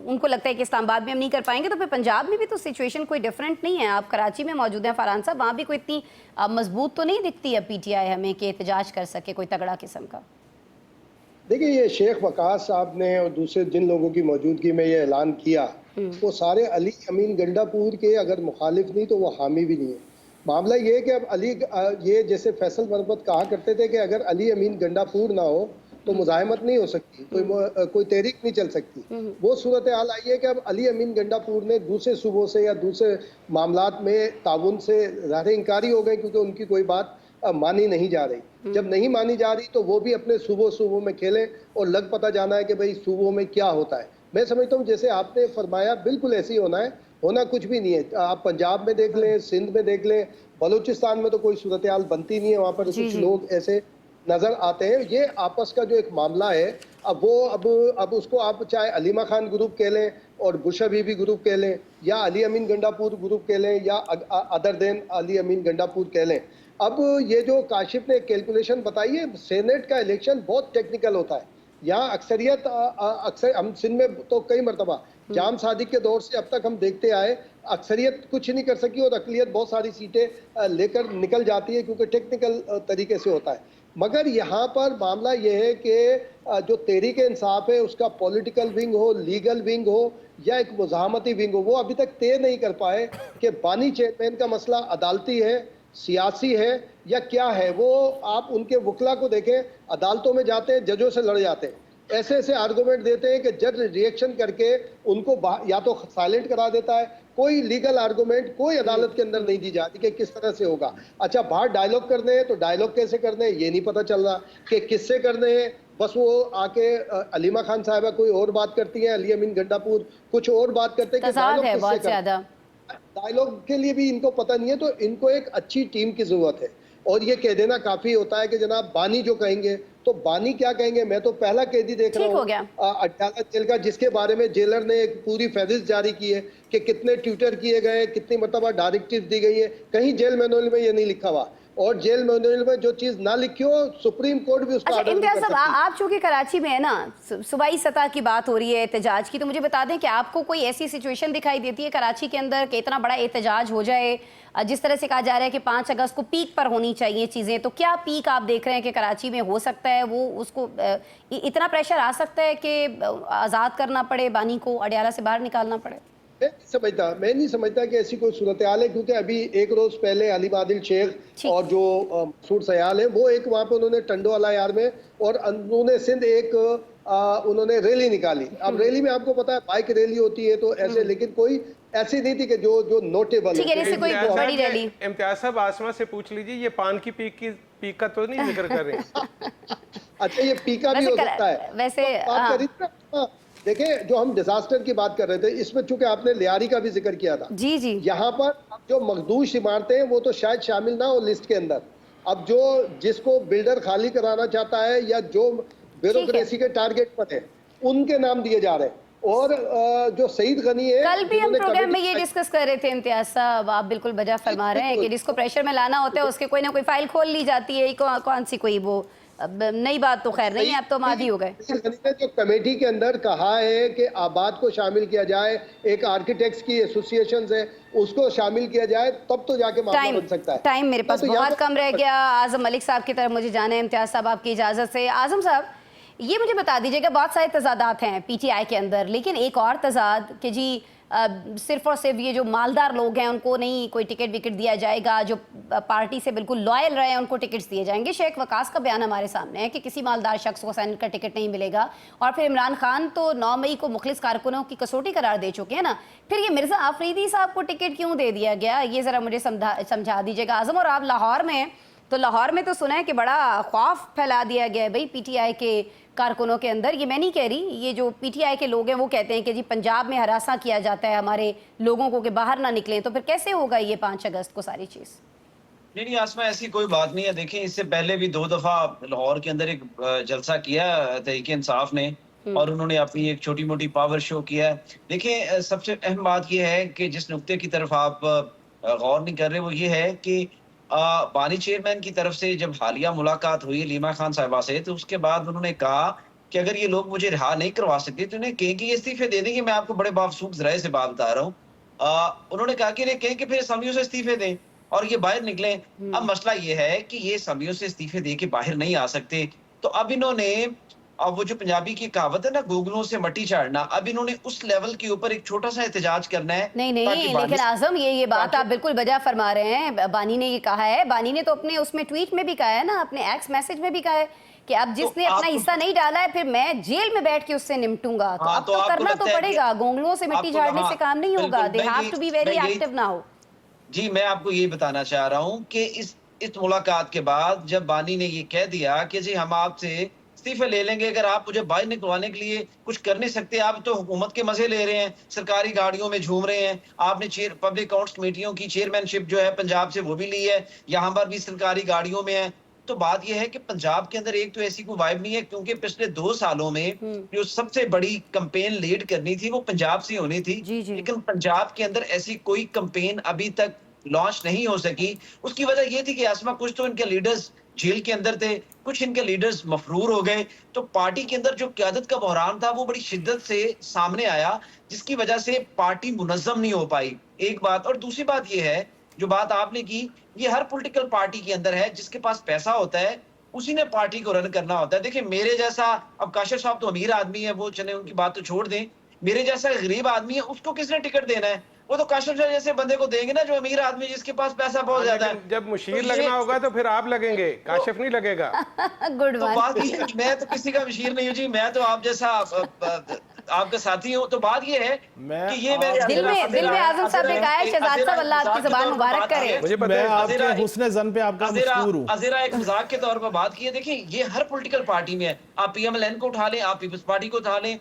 उनको लगता है कि इस्लामाबाद में हम नहीं कर पाएंगे, तो फिर पंजाब में भी तो सिचुएशन कोई डिफरेंट नहीं है। आप कराची में मौजूद हैं फरहान साहब, वहाँ भी कोई इतनी मजबूत तो नहीं दिखती है PTI हमें कि एहतजाज कर सके कोई तगड़ा किस्म का। देखिए, ये शेख वकास साहब ने और दूसरे जिन लोगों की मौजूदगी में ये ऐलान किया, वो सारे अली अमीन गंडापुर के अगर मुखालिफ नहीं तो वो हामी भी नहीं है। मामला ये है कि अब ये जैसे फैसल मरबत कहा करते थे कि अगर अली अमीन गंडापुर ना हो तो मुजाहिमत नहीं हो सकती, कोई तहरीक नहीं चल सकती। वो सूरत हाल आई है कि अब अली अमीन गंडापुर ने दूसरे सूबों से या दूसरे मामलात में ताउन से ज़ाहिर इनकारी हो गए, क्योंकि उनकी कोई बात मानी नहीं जा रही। जब नहीं मानी जा रही तो वो भी अपने सूबों में खेलें और लग पता जाना है कि भाई सूबों में क्या होता है। मैं समझता हूँ जैसे आपने फरमाया बिल्कुल ऐसे ही होना है, होना कुछ भी नहीं है। आप पंजाब में देख लें, सिंध में देख लें, बलूचिस्तान में तो कोई सूरत हाल बनती नहीं है, वहाँ पर कुछ लोग ऐसे नज़र आते हैं। ये आपस का जो एक मामला है, अब उसको आप चाहे अलीमा खान ग्रुप कह लें और बुशा बीबी ग्रुप कह लें या अली अमीन गंडापुर ग्रुप कह लें या अदर देन अली अमीन गंडापुर कह लें। अब ये जो काशिफ ने कैलकुलेशन बताई है, सेनेट का इलेक्शन बहुत टेक्निकल होता है। यहाँ अक्सरियत अक्सर हम सिंध में तो कई मरतबा जाम सादिक के दौर से अब तक हम देखते आए, अक्सरियत कुछ नहीं कर सकी और अकलियत बहुत सारी सीटें लेकर निकल जाती है, क्योंकि टेक्निकल तरीके से होता है। मगर यहाँ पर मामला ये है कि जो तहरीक इंसाफ है उसका पॉलिटिकल विंग हो, लीगल विंग हो या एक मुज़ाहमती विंग हो, वो अभी तक तय नहीं कर पाए कि बानी चेयरमैन का मसला अदालती है, सियासी है या क्या है। वो आप उनके वकला को देखें, अदालतों में जाते हैं, जजों से लड़ जाते हैं, ऐसे ऐसे आर्गूमेंट देते हैं कि जज रिएक्शन करके उनको या तो साइलेंट करा देता है। कोई लीगल आर्गूमेंट कोई अदालत के अंदर नहीं दी जाती कि किस तरह से होगा। अच्छा, बाहर डायलॉग करने हैं तो डायलॉग कैसे करने हैं ये नहीं पता चल रहा कि किससे करने हैं। बस वो आके अलीमा खान साहिबा कोई और बात करती हैं, अली अमीन गंडापुर कुछ और बात करते हैं। डायलॉग के लिए भी इनको पता नहीं है। तो इनको एक अच्छी टीम की जरूरत है और ये कह देना काफी होता है कि जनाब बानी जो कहेंगे तो बानी क्या कहेंगे। मैं तो पहला कैदी देख रहा हूँ अड्डाला जेल का, जिसके बारे में जेलर ने एक पूरी फहरिस्त जारी की है कि कितने ट्विटर किए गए, कितनी मरतबा डायरेक्टिव दी गई है। कहीं जेल मैनुअल में ये नहीं लिखा हुआ, और जेल मैनुअल में जो चीज ना लिखी हो सुप्रीम कोर्ट भी उसका इम्तियाज साहब, आप चूंकि कराची में है ना, सूबाई सतह की बात हो रही है एहतजाज की, तो मुझे बता दें कि आपको कोई ऐसी सिचुएशन दिखाई देती है कराची के अंदर कि इतना बड़ा एहतजाज हो जाए, जिस तरह से कहा जा रहा है कि 5 अगस्त को पीक पर होनी चाहिए चीज़ें, तो क्या पीक आप देख रहे हैं कि कराची में हो सकता है? वो उसको इतना प्रेशर आ सकता है कि आज़ाद करना पड़े, बानी को अडियाला से बाहर निकालना पड़े? मैं नहीं समझता कि ऐसी कोई सूरत हाल है, क्योंकि अभी एक रोज पहले अली आदिल शेख और जो मसूद सयाल है वो एक वहाँ पे उन्होंने टंडोवाला यार में और उन्होंने सिंध एक उन्होंने रैली निकाली। अब रैली में आपको पता है बाइक रैली होती है तो ऐसे, लेकिन कोई ऐसी नहीं थी कि जो नोटेबल है। इम्तियाज साहब आसमा से पूछ लीजिए, ये पान की पीक का तो नहीं जिक्र कर रहे? अच्छा, ये पीका भी हो सकता है वैसे। देखिए, जो हम डिजास्टर की बात कर रहे थे इसमें चूंकि आपने लियारी का भी जिक्र किया था, जी जी, यहाँ पर जो मखदूश इमारतें हैं वो तो शायद शामिल ना हो लिस्ट के अंदर। अब जो जिसको बिल्डर खाली कराना चाहता है या जो ब्यूरोक्रेसी के टारगेट पर है उनके नाम दिए जा रहे हैं। और जो सईद गनी है, कल भी हम प्रोग्राम में ये डिस्कस कर रहे थे इम्तियाज साहब, आप बिल्कुल बजा फरमा रहे हैं कि जिसको प्रेशर में लाना होता है उसके कोई ना कोई फाइल खोल ली जाती है। कौन सी कोई वो नई बात तो खैर नहीं है, अब तो मादी हो गए। जो कमेटी के अंदर कहा है कि आबाद को शामिल किया जाए, एक आर्किटेक्ट्स की एसोसिएशन है उसको शामिल किया जाए, तब तो जाके मामला बन सकता है। टाइम मेरे पास बहुत कम रह गया। आजम मलिक साहब की तरफ मुझे जाना है, इम्तियाज साहब आपकी इजाजत से। आजम साहब, ये मुझे बता दीजिएगा, बहुत सारे तजादात हैं PTI के अंदर, लेकिन एक और तजाद कि जी सिर्फ और सिर्फ ये जो मालदार लोग हैं उनको नहीं कोई टिकट विकेट दिया जाएगा, जो पार्टी से बिल्कुल लॉयल रहे हैं उनको टिकट्स दिए जाएंगे। शेख वकास का बयान हमारे सामने है कि किसी मालदार शख्स को सैनेट का टिकट नहीं मिलेगा। और फिर इमरान खान तो 9 मई को मुखलिस कारकुनों की कसौटी करार दे चुके हैं ना, फिर ये मिर्ज़ा आफरीदी साहब को टिकट क्यों दे दिया गया, ये ज़रा मुझे समझा दीजिएगा। आजम, और आप लाहौर में तो लाहौर में तो सुना है कि बड़ा खौफ फैला दिया गया है भाई पीटीआई के कारकुनों के अंदर। ये मैं नहीं कह रही, ये जो पीटीआई के लोग हैं वो कहते हैं कि जी पंजाब में हरासा किया जाता है हमारे लोगों को कि बाहर ना निकलें। तो फिर कैसे होगा ये 5 अगस्त को सारी चीज़? नहीं आसमा, ऐसी कोई बात नहीं है। देखें, इससे पहले भी 2 दफा लाहौर के अंदर एक जलसा किया तहरीक इंसाफ ने, और उन्होंने अपनी एक छोटी मोटी पावर शो किया है। देखें, सबसे अहम बात यह है कि जिस नुक्ते की तरफ आप गौर नहीं कर रहे वो ये है कि बानी चेयरमैन की तरफ से जब हालिया मुलाकात हुई लीमा खान साहिबा से, तो उसके बाद उन्होंने कहा कि अगर ये लोग मुझे रिहा नहीं करवा सकते तो इन्हें कहें कि ये इस्तीफे दे देंगे। मैं आपको बड़े बावसूख जराए से बात बता रहा हूँ। उन्होंने कहा कि इन्हें कहें कि फिर असम्बलियों से इस्तीफे दें और ये बाहर निकले। अब मसला ये है कि ये असम्बलियों से इस्तीफे दे के बाहर नहीं आ सकते, तो अब इन्होंने, अब वो जो पंजाबी की कहावत है ना, गोगलों से मट्टी चाड़ना, अब इन्होंने उस लेवल के ऊपर एक छोटा सा एहतजाज करना है। नहीं लेकिन आजम ये बात आप बिल्कुल बजा फरमा रहे हैं। बानी ने ये कहा है, बानी ने तो अपने उसमें ट्वीट में भी कहा है ना, अपने एक्स मैसेज में भी कहा है कि अब जिसने अपना हिस्सा नहीं डाला है फिर मैं जेल में बैठ के उससे निपटूंगा। तो अब तो करना तो पड़ेगा, गोंगलों से मिट्टी झाड़ने से काम नहीं होगा। They have to be very active now. जी, मैं आपको ये बताना चाह रहा हूँ कि इस मुलाकात के बाद जब बानी ने ये कह दिया कि जी हम आपसे इस्तीफे ले लेंगे अगर आप मुझे बाहर निकलवाने के लिए कुछ कर नहीं सकते, आप तो हुकूमत के मजे ले रहे हैं, सरकारी गाड़ियों में झूम रहे हैं, आपने पब्लिक अकाउंट्स कमेटियों की चेयरमैनशिप जो है पंजाब से वो भी ली है, यहाँ पर भी सरकारी गाड़ियों में है। तो बात यह है कि पंजाब के अंदर एक तो ऐसी कोई वाइब नहीं है, क्योंकि पिछले 2 सालों में जो सबसे बड़ी कंपेन लीड करनी थी वो पंजाब से होनी थी। लेकिन पंजाब के अंदर ऐसी कोई कंपेन अभी तक लॉन्च नहीं हो सकी। उसकी वजह ये थी कि आसमा, कुछ तो इनके लीडर्स जेल के अंदर थे, कुछ इनके लीडर्स मफरूर हो गए, तो पार्टी के अंदर जो क़यादत का बहरान था वो बड़ी शिद्दत से सामने आया, जिसकी वजह से पार्टी मुनज़्ज़म नहीं हो पाई। एक बात, और दूसरी बात ये है जो बात आपने की, ये हर पॉलिटिकल पार्टी के अंदर है, जिसके पास पैसा होता है उसी ने पार्टी को रन करना होता है। देखिए मेरे जैसा, अब काशिफ साहब तो अमीर आदमी है, वो चले उनकी बात तो छोड़ दें, मेरे जैसा गरीब आदमी है उसको किसने टिकट देना है? वो तो काशिफ साहब जैसे बंदे को देंगे ना जो अमीर आदमी जिसके पास पैसा बहुत ज्यादा है। जब मुशीर लगना होगा तो फिर आप लगेंगे, काशिफ नहीं लगेगा। गुड तो बात ये, मैं तो किसी का मुशीर नहीं हूँ जी, मैं तो आप जैसा आपका साथी हूँ। तो बात ये है कि ये दिल में आजम साहब ने कहा है, शहजाद साहब अल्लाह आपकी ज़बान मुबारक करे। मुझे पता है आपके हुस्न ज़न पे आपका मशकूर हूं। अज़ीरा एक मजाक के तौर पर बात की है। देखिए ये हर पॉलिटिकल पार्टी में है, आप पीएमएलएन को उठा लें, आप पीपल्स पार्टी को उठा लें,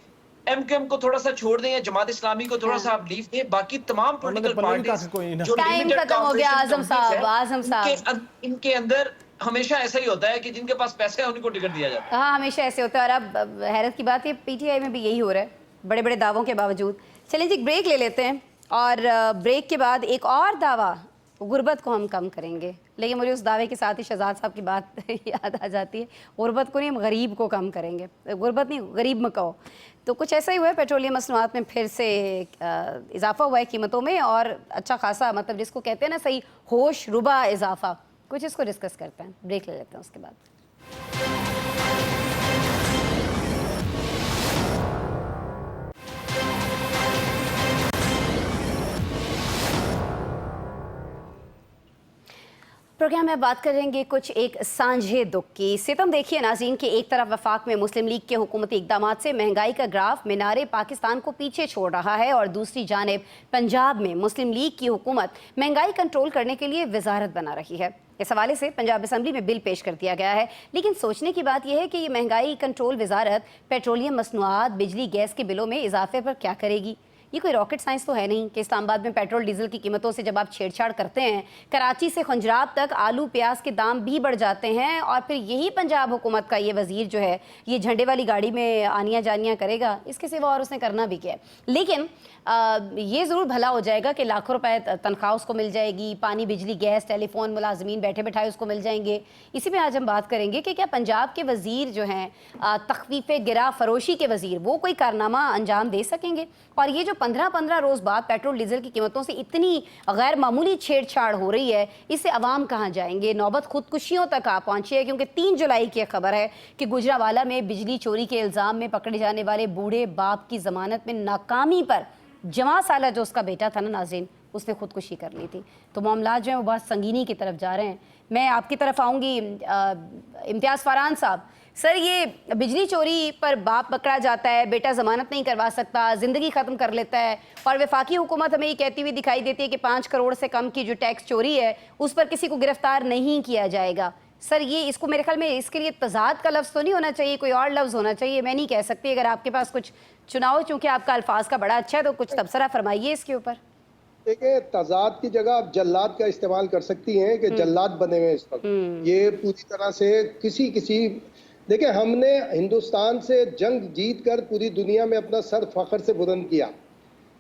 एमकेएम को थोड़ा सा छोड़ दें, या जमात इस्लामी को थोड़ा सा आप लीव दें, बाकी तमाम पॉलिटिकल पार्टीज जो टाइम खत्म हो गया आजम साहब, इनके अंदर हमेशा ऐसा ही होता है कि जिनके पास पैसा है उनको टिकट दिया जाता है। हाँ, हमेशा ऐसे होता है। और अब हैरत की बात है पीटीआई में भी यही हो रहा है, बड़े बड़े दावों के बावजूद। चलें जी, ब्रेक ले लेते हैं, और ब्रेक के बाद एक और दावा, गुर्बत को हम कम करेंगे। लेकिन मुझे उस दावे के साथ ही शहजाद साहब की बात याद आ जाती है, गुर्बत को नहीं, हम गरीब को कम करेंगे। गुर्बत नहीं, गरीब में कहो। तो कुछ ऐसा ही हुआ है, पेट्रोलियम मसनूआत में फिर से इजाफा हुआ है कीमतों में, और अच्छा खासा, मतलब जिसको कहते हैं ना सही होश रुबा इजाफा। कुछ इसको डिस्कस करते हैं, ब्रेक ले लेते हैं उसके बाद। प्रोग्राम में बात करेंगे कुछ एक सांझे दुख की। सितम देखिए नाज़रीन कि एक तरफ वफाक में मुस्लिम लीग के हुकूमती इक़दामात से महंगाई का ग्राफ मीनारे पाकिस्तान को पीछे छोड़ रहा है, और दूसरी जानिब पंजाब में मुस्लिम लीग की हुकूमत महंगाई कंट्रोल करने के लिए वजारत बना रही है। इस हवाले से पंजाब असम्बली में बिल पेश कर दिया गया है। लेकिन सोचने की बात यह है कि ये महंगाई कंट्रोल वजारत पेट्रोलियम मसनूआत, बिजली, गैस के बिलों में इजाफे पर क्या करेगी? ये कोई रॉकेट साइंस तो है नहीं कि इस्लामाबाद में पेट्रोल डीजल की कीमतों से जब आप छेड़छाड़ करते हैं, कराची से खंजराब तक आलू प्याज के दाम भी बढ़ जाते हैं, और फिर यही पंजाब हुकूमत का ये वजीर जो है ये झंडे वाली गाड़ी में आनियाँ जानियाँ करेगा। इसके सिवा और उसने करना भी क्या है। लेकिन ये ज़रूर भला हो जाएगा कि लाखों रुपए तनख्वाह उसको मिल जाएगी, पानी, बिजली, गैस, टेलीफोन, मुलाजमीन बैठे बैठाए उसको मिल जाएंगे। इसी में आज हम बात करेंगे कि क्या पंजाब के वज़ीर जो हैं तखफीफ गिरा फरोशी के वज़ीर, वो कोई कारनामा अंजाम दे सकेंगे? और ये जो 15-15 रोज़ बाद पेट्रोल डीजल की कीमतों से इतनी गैर मामूली छेड़छाड़ हो रही है, इससे अवाम कहाँ जाएंगे? नौबत खुदकुशियों तक आ पहुँची है, क्योंकि 3 जुलाई की खबर है कि गुजरावाला में बिजली चोरी के इल्ज़ाम में पकड़े जाने वाले बूढ़े बाप की ज़मानत में नाकामी पर जमा साला जो उसका बेटा था ना नाज़रीन, उसने खुदकुशी कर ली थी। तो मामला जो है वो बहुत संगीनी की तरफ जा रहे हैं। मैं आपकी तरफ आऊँगी, इम्तियाज़ फरहान साहब, सर, ये बिजली चोरी पर बाप पकड़ा जाता है, बेटा जमानत नहीं करवा सकता, जिंदगी खत्म कर लेता है, और वफाकी हुकूमत हमें ये कहती हुई दिखाई देती है कि 5 करोड़ से कम की जो टैक्स चोरी है उस पर किसी को गिरफ्तार नहीं किया जाएगा। सर, ये इसको मेरे ख्याल में इसके लिए तजाद का लफ्ज़ तो नहीं होना चाहिए, कोई और लफ्ज़ होना चाहिए, मैं नहीं कह सकती। अगर आपके पास कुछ चुनाव, चूंकि आपका अल्फाज का बड़ा अच्छा है, तो कुछ तबसरा फरमाइए इसके ऊपर। देखिए, तजाद की जगह आप जल्लाद का इस्तेमाल कर सकती हैं कि जल्लाद बने हुए इस वक्त। ये पूरी तरह से किसी देखिए, हमने हिंदुस्तान से जंग जीत कर पूरी दुनिया में अपना सर फख्र से बुलंद किया।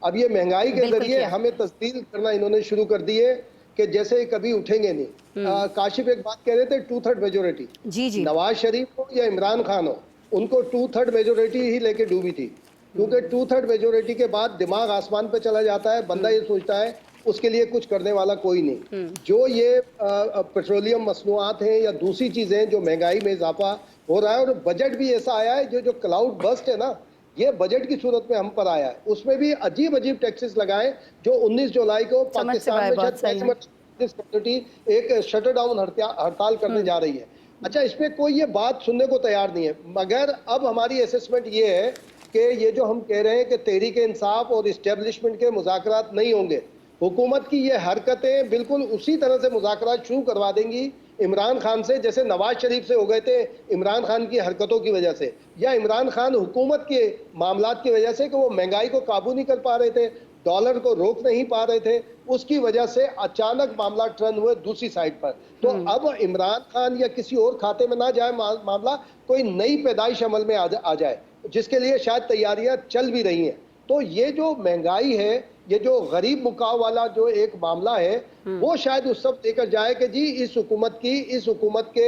अब ये महंगाई के जरिए हमें तस्दील करना इन्होंने शुरू कर दी है कि जैसे कभी उठेंगे नहीं। काशिफ एक बात कह रहे थे, 2/3 मेजोरिटी। जी। नवाज शरीफ हो या इमरान खान हो, उनको 2/3 मेजोरिटी ही लेके डूबी थी, क्योंकि 2/3 मेजोरिटी के बाद दिमाग आसमान पे चला जाता है। बंदा ये सोचता है उसके लिए कुछ करने वाला कोई नहीं। जो ये पेट्रोलियम मसनूआत हैं या दूसरी चीजें, जो महंगाई में इजाफा हो रहा है, और बजट भी ऐसा आया है जो क्लाउड बस्ट है ना, ये बजट की सूरत में हम पर आया है। उसमें भी अजीब अजीब टैक्सेस लगाए, जो 19 जुलाई को पाकिस्तान में कम्युनिटी एक शटर डाउन हड़ताल करने जा रही है। अच्छा, इसमें कोई ये बात सुनने को तैयार नहीं है। मगर अब हमारी असेसमेंट ये है कि ये जो हम कह रहे हैं कि तहरीक इंसाफ और इस्टेब्लिशमेंट के मुज़ाकरात नहीं होंगे, हुकूमत की ये हरकतें बिल्कुल उसी तरह से मुज़ाकरात शुरू करवा देंगी इमरान खान से, जैसे नवाज शरीफ से हो गए थे इमरान खान की हरकतों की वजह से, या इमरान खान हुकूमत के मामलात की वजह से कि वो महंगाई को काबू नहीं कर पा रहे थे, डॉलर को रोक नहीं पा रहे थे, उसकी वजह से अचानक मामला टर्न हुए दूसरी साइड पर। तो अब इमरान खान या किसी और खाते में ना जाए मामला, कोई नई पैदाइश अमल में आ जाए, जिसके लिए शायद तैयारियां चल भी रही हैं। तो ये जो महंगाई है, ये जो गरीब मुकाव वाला जो एक मामला है, वो शायद उस सब लेकर जाए कि जी इस हुकूमत के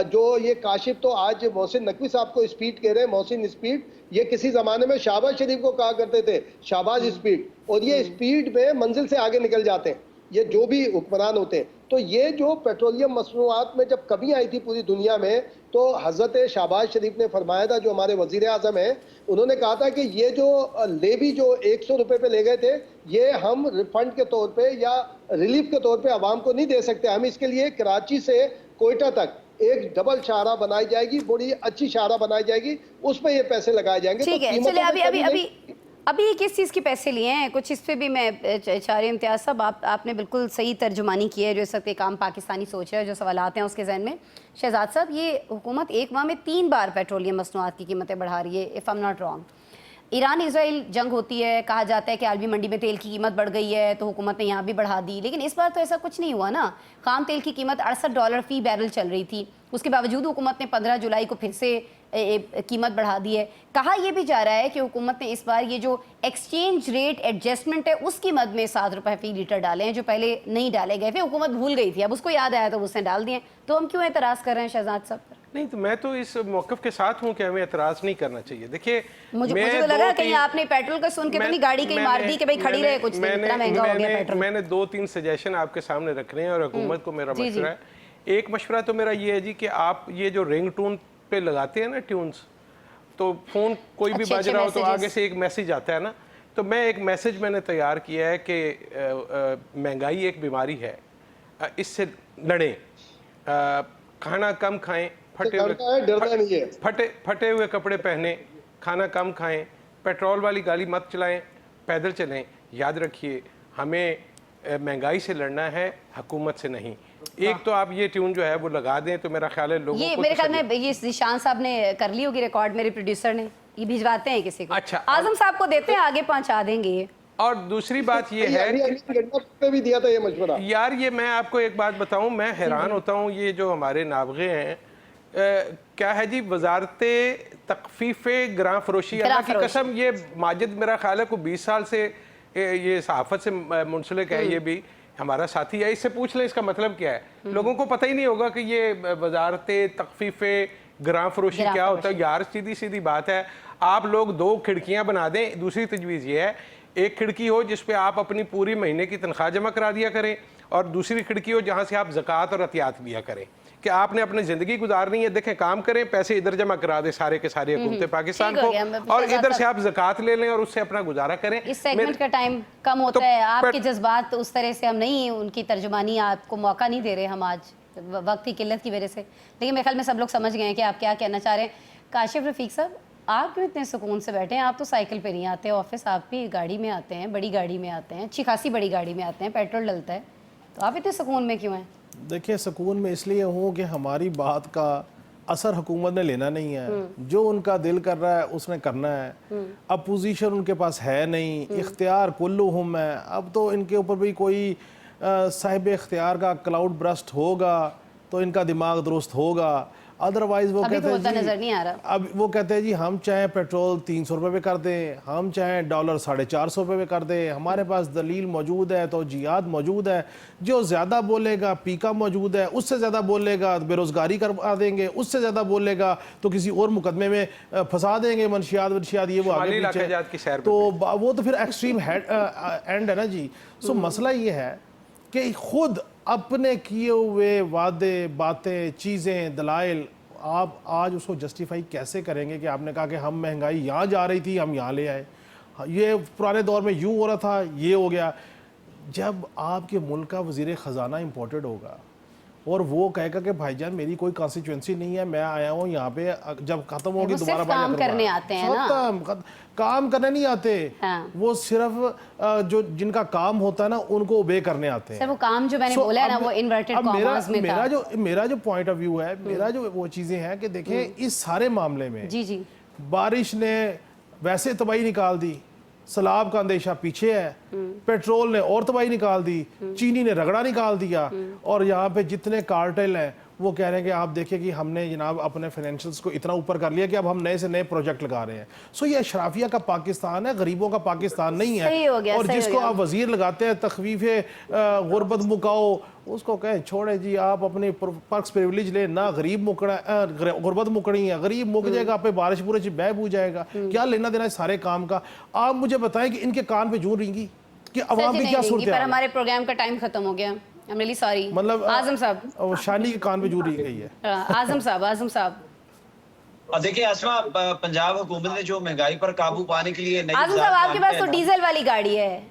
जो ये काशिफ तो आज मोहसिन नकवी साहब को स्पीड कह रहे हैं, मोहसिन स्पीड, ये किसी जमाने में शहबाज शरीफ को कहा करते थे शहबाज स्पीड, और ये स्पीड में मंजिल से आगे निकल जाते हैं ये जो भी हुक्मरान होते हैं। तो ये जो पेट्रोलियम मसनूआत में जब कमी आई थी पूरी दुनिया में, तो हजरत शहबाज शरीफ ने फरमाया था, जो हमारे वजीर आजम हैं, उन्होंने कहा था कि ये जो लेवी जो 100 रुपए पे ले गए थे, ये हम रिफंड के तौर पे या रिलीफ के तौर पे आवाम को नहीं दे सकते। हम इसके लिए कराची से कोयटा तक एक डबल शाहरा बनाई जाएगी, बड़ी अच्छी शाहरा बनाई जाएगी, उसमें ये पैसे लगाए जाएंगे। ठीक है, चलिए अभी किस चीज़ के पैसे लिए हैं, कुछ इस पे भी मैं चाह रही हूँ। इम्तियाज़ साहब, आपने बिल्कुल सही तर्जुमानी की है, जो इस वक्त एक आम पाकिस्तानी सोच है, जो सवाल आते हैं उसके जहन में। शहजाद साहब, ये हुकूमत एक माह में 3 बार पेट्रोलियम मसनूआत की कीमतें बढ़ा रही है, if I am not wrong. Iran Israel जंग होती है, कहा जाता है कि आलमी मंडी में तेल की कीमत बढ़ गई है, तो हुकूमत ने यहाँ भी बढ़ा दी, लेकिन इस बार तो ऐसा कुछ नहीं हुआ ना। खाम तेल की कीमत $68 फी बैरल चल रही थी, उसके बावजूद हुकूमत ने 15 जुलाई को फिर से कीमत बढ़ा दी है। कहा यह भी जा रहा है कि हुकूमत ने इस बार ये जो एक्सचेंज रेट एडजस्टमेंट है उसकी मद में 7 रुपये फी लीटर डाले हैं, जो पहले नहीं डाले गए थे। हुकूमत भूल गई थी, अब उसको याद आया तो उसने डाल दिए। तो हम क्यों एतराज़ कर रहे हैं शहजाद साहब पर? नहीं, तो मैं तो इस मौक़िफ़ के साथ हूँ कि हमें एतराज़ नहीं करना चाहिए। देखिए, मुझे तो लगा कहीं आपने पेट्रोल का सुन के तो नहीं गाड़ी कहीं मार दी कि भाई खड़ी रहे, कुछ इतना महंगा हो गया पेट्रोल। मैंने 2-3 सजेशन आपके सामने रखने हैं और हुकूमत को मेरा मशवरा है। एक मशवरा तो मेरा ये है जी कि आप ये जो रिंग टोन पे लगाते हैं ना ट्यून्स, तो फ़ोन कोई भी बज रहा हो तो आगे से एक मैसेज आता है ना, तो मैं एक मैसेज मैंने तैयार किया है कि महंगाई एक बीमारी है, इससे लड़ें, खाना कम खाएं, फटे हुए कपड़े पहने, खाना कम खाएं, पेट्रोल वाली गाड़ी मत चलाएं, पैदल चलें। याद रखिए, हमें महंगाई से लड़ना है, हुकूमत से नहीं। एक तो आप ये ट्यून जो है वो लगा दें तो मेरा ख्याल है लोगों को, मेरे ख्याल में ये जिशान साहब ने कर ली होगी रिकॉर्ड, मेरे प्रोड्यूसर ने, ये भिजवाते हैं किसी को। अच्छा, आजम साहब को देते हैं, आगे पहुंचा देंगे। और दूसरी बात ये है कि भी दिया था ये मशवरा। यार, ये मैं आपको एक बात बताऊं, मैं हैरान होता हूं, ये जो हमारे नाबगे हैं, क्या है जी, वजारत तकफीफ़े ग्रां फरोशी, अल्लाह की कसम, ये माजिद मेरा ख्याल है को 20 साल से ये सहाफ़त से मुंसलिक है, ये भी हमारा साथी है, इससे पूछ लें इसका मतलब क्या है। लोगों को पता ही नहीं होगा कि ये वजारत तकफीफ़े ग्रां फरोशी क्या होता है। यार, सीधी सीधी बात है, आप लोग 2 खिड़कियाँ बना दें। दूसरी तजवीज़ ये है, एक खिड़की हो जिस पे आप अपनी पूरी महीने की तनख्वाह जमा करा दिया करें, और दूसरी खिड़की हो जहाँ से आप ज़कात और अतियात दिया करें, कि आपने अपनी ज़िंदगी गुजारनी है। देखें, काम करें, पैसे इधर जमा करा दे सारे के सारे हुकूमत पाकिस्तान को, और इधर से आप ज़कात ले लें और उससे अपना गुजारा करें। इस सेगमेंट का टाइम कम होता है, आपके जज्बात उस तरह से हम नहीं, उनकी तर्जुमानी आपको मौका नहीं दे रहे हम आज। वक्त की किल्लत की वजह से, लेकिन मेरे ख्याल में सब लोग समझ गए हैं कि आप क्या कहना चाह रहे हैं। काशिफ रफ़ीक साहब, आप क्यों इतने सुकून से बैठे हैं? आप तो साइकिल पे नहीं आते ऑफिस, आप भी गाड़ी में आते हैं, बड़ी गाड़ी में आते हैं, अच्छी खासी बड़ी गाड़ी में आते हैं, पेट्रोल डलता है, तो आप इतने सुकून में क्यों हैं? देखिए, सुकून में इसलिए हूँ कि हमारी बात का असर हुकूमत ने लेना नहीं है। जो उनका दिल कर रहा है उसने करना है। अपोजिशन उनके पास है नहीं, इख्तियार कुल्लुहुम है। अब तो इनके ऊपर भी कोई साहिब इख्तियार का क्लाउड ब्रस्ट होगा तो इनका दिमाग दुरुस्त होगा। अदरवाइज वो कहते हैं नजर नहीं आ रहा। अब वो कहते हैं जी हम चाहे पेट्रोल 300 रुपये पे कर दें, हम चाहे डॉलर 450 रुपये पे कर दें, हमारे पास दलील मौजूद है, तो जिहाद मौजूद है। जो ज़्यादा बोलेगा पीका मौजूद है, उससे ज़्यादा बोलेगा बेरोज़गारी करवा देंगे, उससे ज़्यादा बोलेगा तो किसी और मुकदमे में फंसा देंगे, मनशियात ये वो आगे पीछे। तो वो तो फिर एक्सट्रीम एंड है ना जी। सो मसला ये है कि खुद अपने किए हुए वादे, बातें, चीज़ें, दलाइल आप आज उसको जस्टिफाई कैसे करेंगे कि आपने कहा कि हम महंगाई यहाँ जा रही थी, हम यहाँ ले आए, ये पुराने दौर में यूँ हो रहा था, ये हो गया। जब आपके मुल्क का वज़ीर ख़जाना इम्पोर्टेड होगा और वो कहेगा कि भाईजान मेरी कोई कॉन्स्टिट्यूंसी नहीं है, मैं आया हूँ यहाँ पे, जब खत्म होगी दोबारा काम करने आते हैं ना, काम करने नहीं आते। हाँ। वो सिर्फ जो जिनका काम होता है ना उनको ओबे करने आते हैं। सर वो काम जो मैंने बोला है ना वो इन्वर्टेड कॉमास में था। मेरा जो पॉइंट ऑफ व्यू है, मेरा जो वो चीज़ें हैं कि देखें इस सारे मामले में जी बारिश ने वैसे तबाही निकाल दी, सैलाब का अंदेशा पीछे है, पेट्रोल ने और तबाही निकाल दी, चीनी ने रगड़ा निकाल दिया, और यहाँ पे जितने कार्टेल हैं वो कह रहे हैं कि आप देखिए कि हमने जनाब अपने फाइनेंशियल्स को इतना ऊपर कर लिया कि अब हम नए से नए प्रोजेक्ट लगा रहे हैं। सो ये अशराफिया का पाकिस्तान है, गरीबों का पाकिस्तान नहीं है। और जिसको आप वजीर लगाते हैं तखवीफ़े गुरबत मुकाओ, उसको कहें छोड़े जी, आप अपने पर्क्स प्रिविलेज ले ना, गरीब मुकड़ा गुरबत मुकड़ी है, गरीब मुक जाएगा, आप पे बारिश पूरे बह बू जाएगा, क्या लेना देना है सारे काम का। आप मुझे बताएं कि इनके कान पे जूं रिंगी कि अवाम की क्या सूरत है। हमारे प्रोग्राम का टाइम खत्म हो गया, I'm really sorry। मतलब आजम साहब, शानी के कान पे जूं रही गई है। आजम साहब और देखिए आसमा, पंजाब हुकूमत ने जो महंगाई पर काबू पाने के लिए आजम साहब आपके पास तो डीजल वाली गाड़ी है,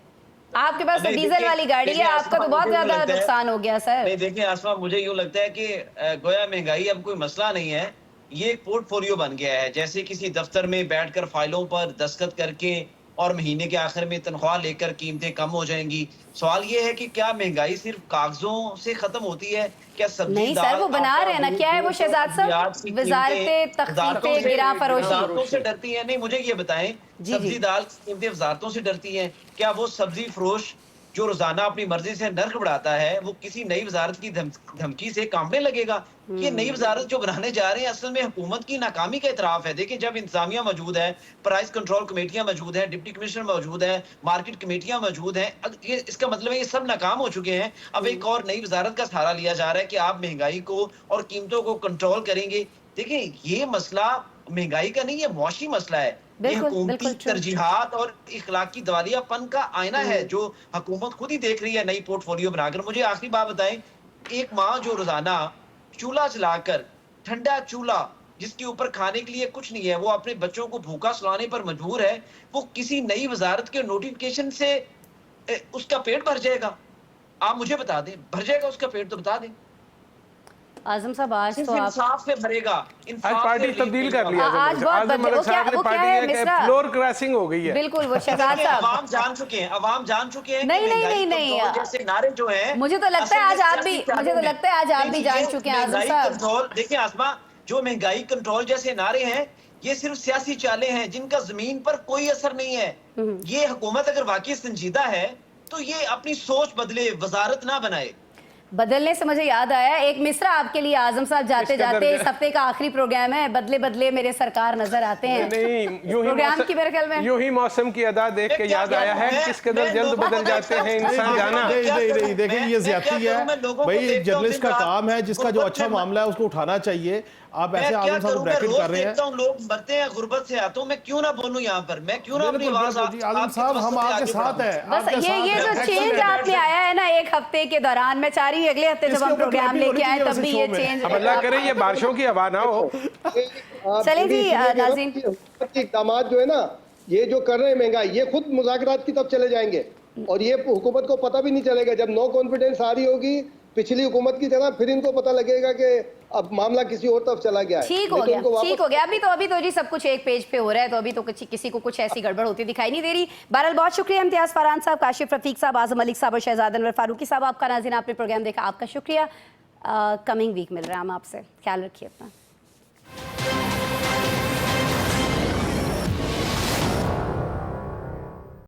आपके पास तो डीजल वाली गाड़ी है, आपका तो बहुत ज्यादा नुकसान हो गया सर। नहीं देखिए आसमा, मुझे यूँ लगता है कि गोया महंगाई अब कोई मसला नहीं है, ये एक पोर्टफोलियो बन गया है। जैसे किसी दफ्तर में बैठकर फाइलों पर दस्तखत करके और महीने के आखिर में तनख्वाह लेकर कीमतें कम हो जाएंगी। सवाल ये है कि क्या महंगाई सिर्फ कागजों से खत्म होती है? क्या सब्जी नहीं सर, वो बना रहे हैं ना, क्या है वो शहजाद साहब, वजारतें तख्फीफे गिरा फरोशी से डरती है? नहीं, मुझे ये बताएं, सब्जी दाल कीमतें वजारतों से डरती हैं? क्या वो सब्जी फरोश जो रोजाना अपनी मर्जी से नर्क बढ़ाता है वो किसी नई वजारत की धमकी से कांपने लगेगा? ये नई वजारत जो बनाने जा रहे हैं असल में हुकूमत की नाकामी का इतराफ है। देखिए, जब इंतजामिया मौजूद है, प्राइस कंट्रोल कमेटियां मौजूद है, डिप्टी कमिश्नर मौजूद है, मार्केट कमेटियां मौजूद हैं, इसका मतलब है ये सब नाकाम हो चुके हैं। अब एक और नई वजारत का सहारा लिया जा रहा है कि आप महंगाई को और कीमतों को कंट्रोल करेंगे। देखिए, ये मसला महंगाई का नहीं, ये मुआशी मसला है। ये हुकूमती तरजीहात और इखलाकी दिवालियापन का आईना है जो हुकूमत खुद ही देख रही है नई पोर्टफोलियो बनाकर। मुझे आखिरी बात बताएं, एक माँ जो रोजाना चूल्हा चलाकर, ठंडा चूल्हा जिसके ऊपर खाने के लिए कुछ नहीं है, वो अपने बच्चों को भूखा सुलाने पर मजबूर है, वो किसी नई वजारत के नोटिफिकेशन से उसका पेट भर जाएगा? आप मुझे बता दें, भर जाएगा उसका पेट? तो बता दें आजम साहब, आज तो आप इंसाफ से भरेगा। आज पार्टी तब्दील कर लिया, आज बहुत फ्लोर क्रैशिंग हो गई है। बिल्कुल, वो शहजाद साहब आवाम जान चुके हैं, आवाम जान चुके हैं। नहीं जैसे नारे जो हैं, मुझे तो लगता है आज आप भी जान चुके हैं आजम साहब। देखिए आसमा, जो महंगाई कंट्रोल जैसे नारे हैं ये सिर्फ सियासी चालें हैं जिनका जमीन पर कोई असर नहीं है। ये हुकूमत अगर वाकई संजीदा है तो ये अपनी सोच बदले, वजारत ना बनाए। बदलने से मुझे याद आया एक मिसरा आपके लिए आजम साहब, जाते जाते इस हफ्ते का आखिरी प्रोग्राम है, बदले बदले मेरे सरकार नजर आते हैं। नहीं, प्रोग्राम की मेरे ख्याल में यूं ही मौसम की अदा देख के याद आया है किस कदर जल्द बदल जाते हैं इंसान जाना। नहीं देखिए, ये ज्यादती है भाई, जर्नलिस्ट का काम है, जिसका जो अच्छा मामला है उसको उठाना चाहिए। आप ऐसे आजम साहब ब्रैकेट कर रहे हैं। लोग मरते हैं गुर्बत से, आते मैं क्यों ना बोलूं यहाँ पर, मैं क्यों ना अपनी आवाज आजम साहब हम आपके साथ हैं। बस ये जो चेंज आपने आया है ना एक हफ्ते के दौरान, मैं चाह रही हूँ अगले हफ्ते जब हम प्रोग्राम लेके आए तब भी ये चेंज, अब अल्लाह करे ये बारिशों की हवा ना हो। चलें जी नाज़रीन, इक़दाम जो है ना ये जो कर रहे हैं महंगाई, ये खुद मुज़ाकरात की तरफ चले जाएंगे और ये हुकूमत को पता भी नहीं चलेगा। जब नो कॉन्फिडेंस आ रही होगी पिछली हुकूमत की तरह फिर इनको पता लगेगा कि अब मामला किसी और तरफ चला गया है। ठीक हो गया, ठीक हो गया। अभी तो जी सब कुछ एक पेज पे हो रहा है, तो अभी तो किसी को कुछ ऐसी गड़बड़ होती दिखाई नहीं दे रही। बहरहाल बहुत शुक्रिया इम्तियाज फरहान साहब, काशिफ रफीक साहब, आजम मलिक साहब और शहजाद अनवर फारूकी साहब। आपका नाज़रीन, आपने प्रोग्राम देखा, आपका शुक्रिया। कमिंग वीक मिल रहा है हम आपसे, ख्याल रखिए अपना।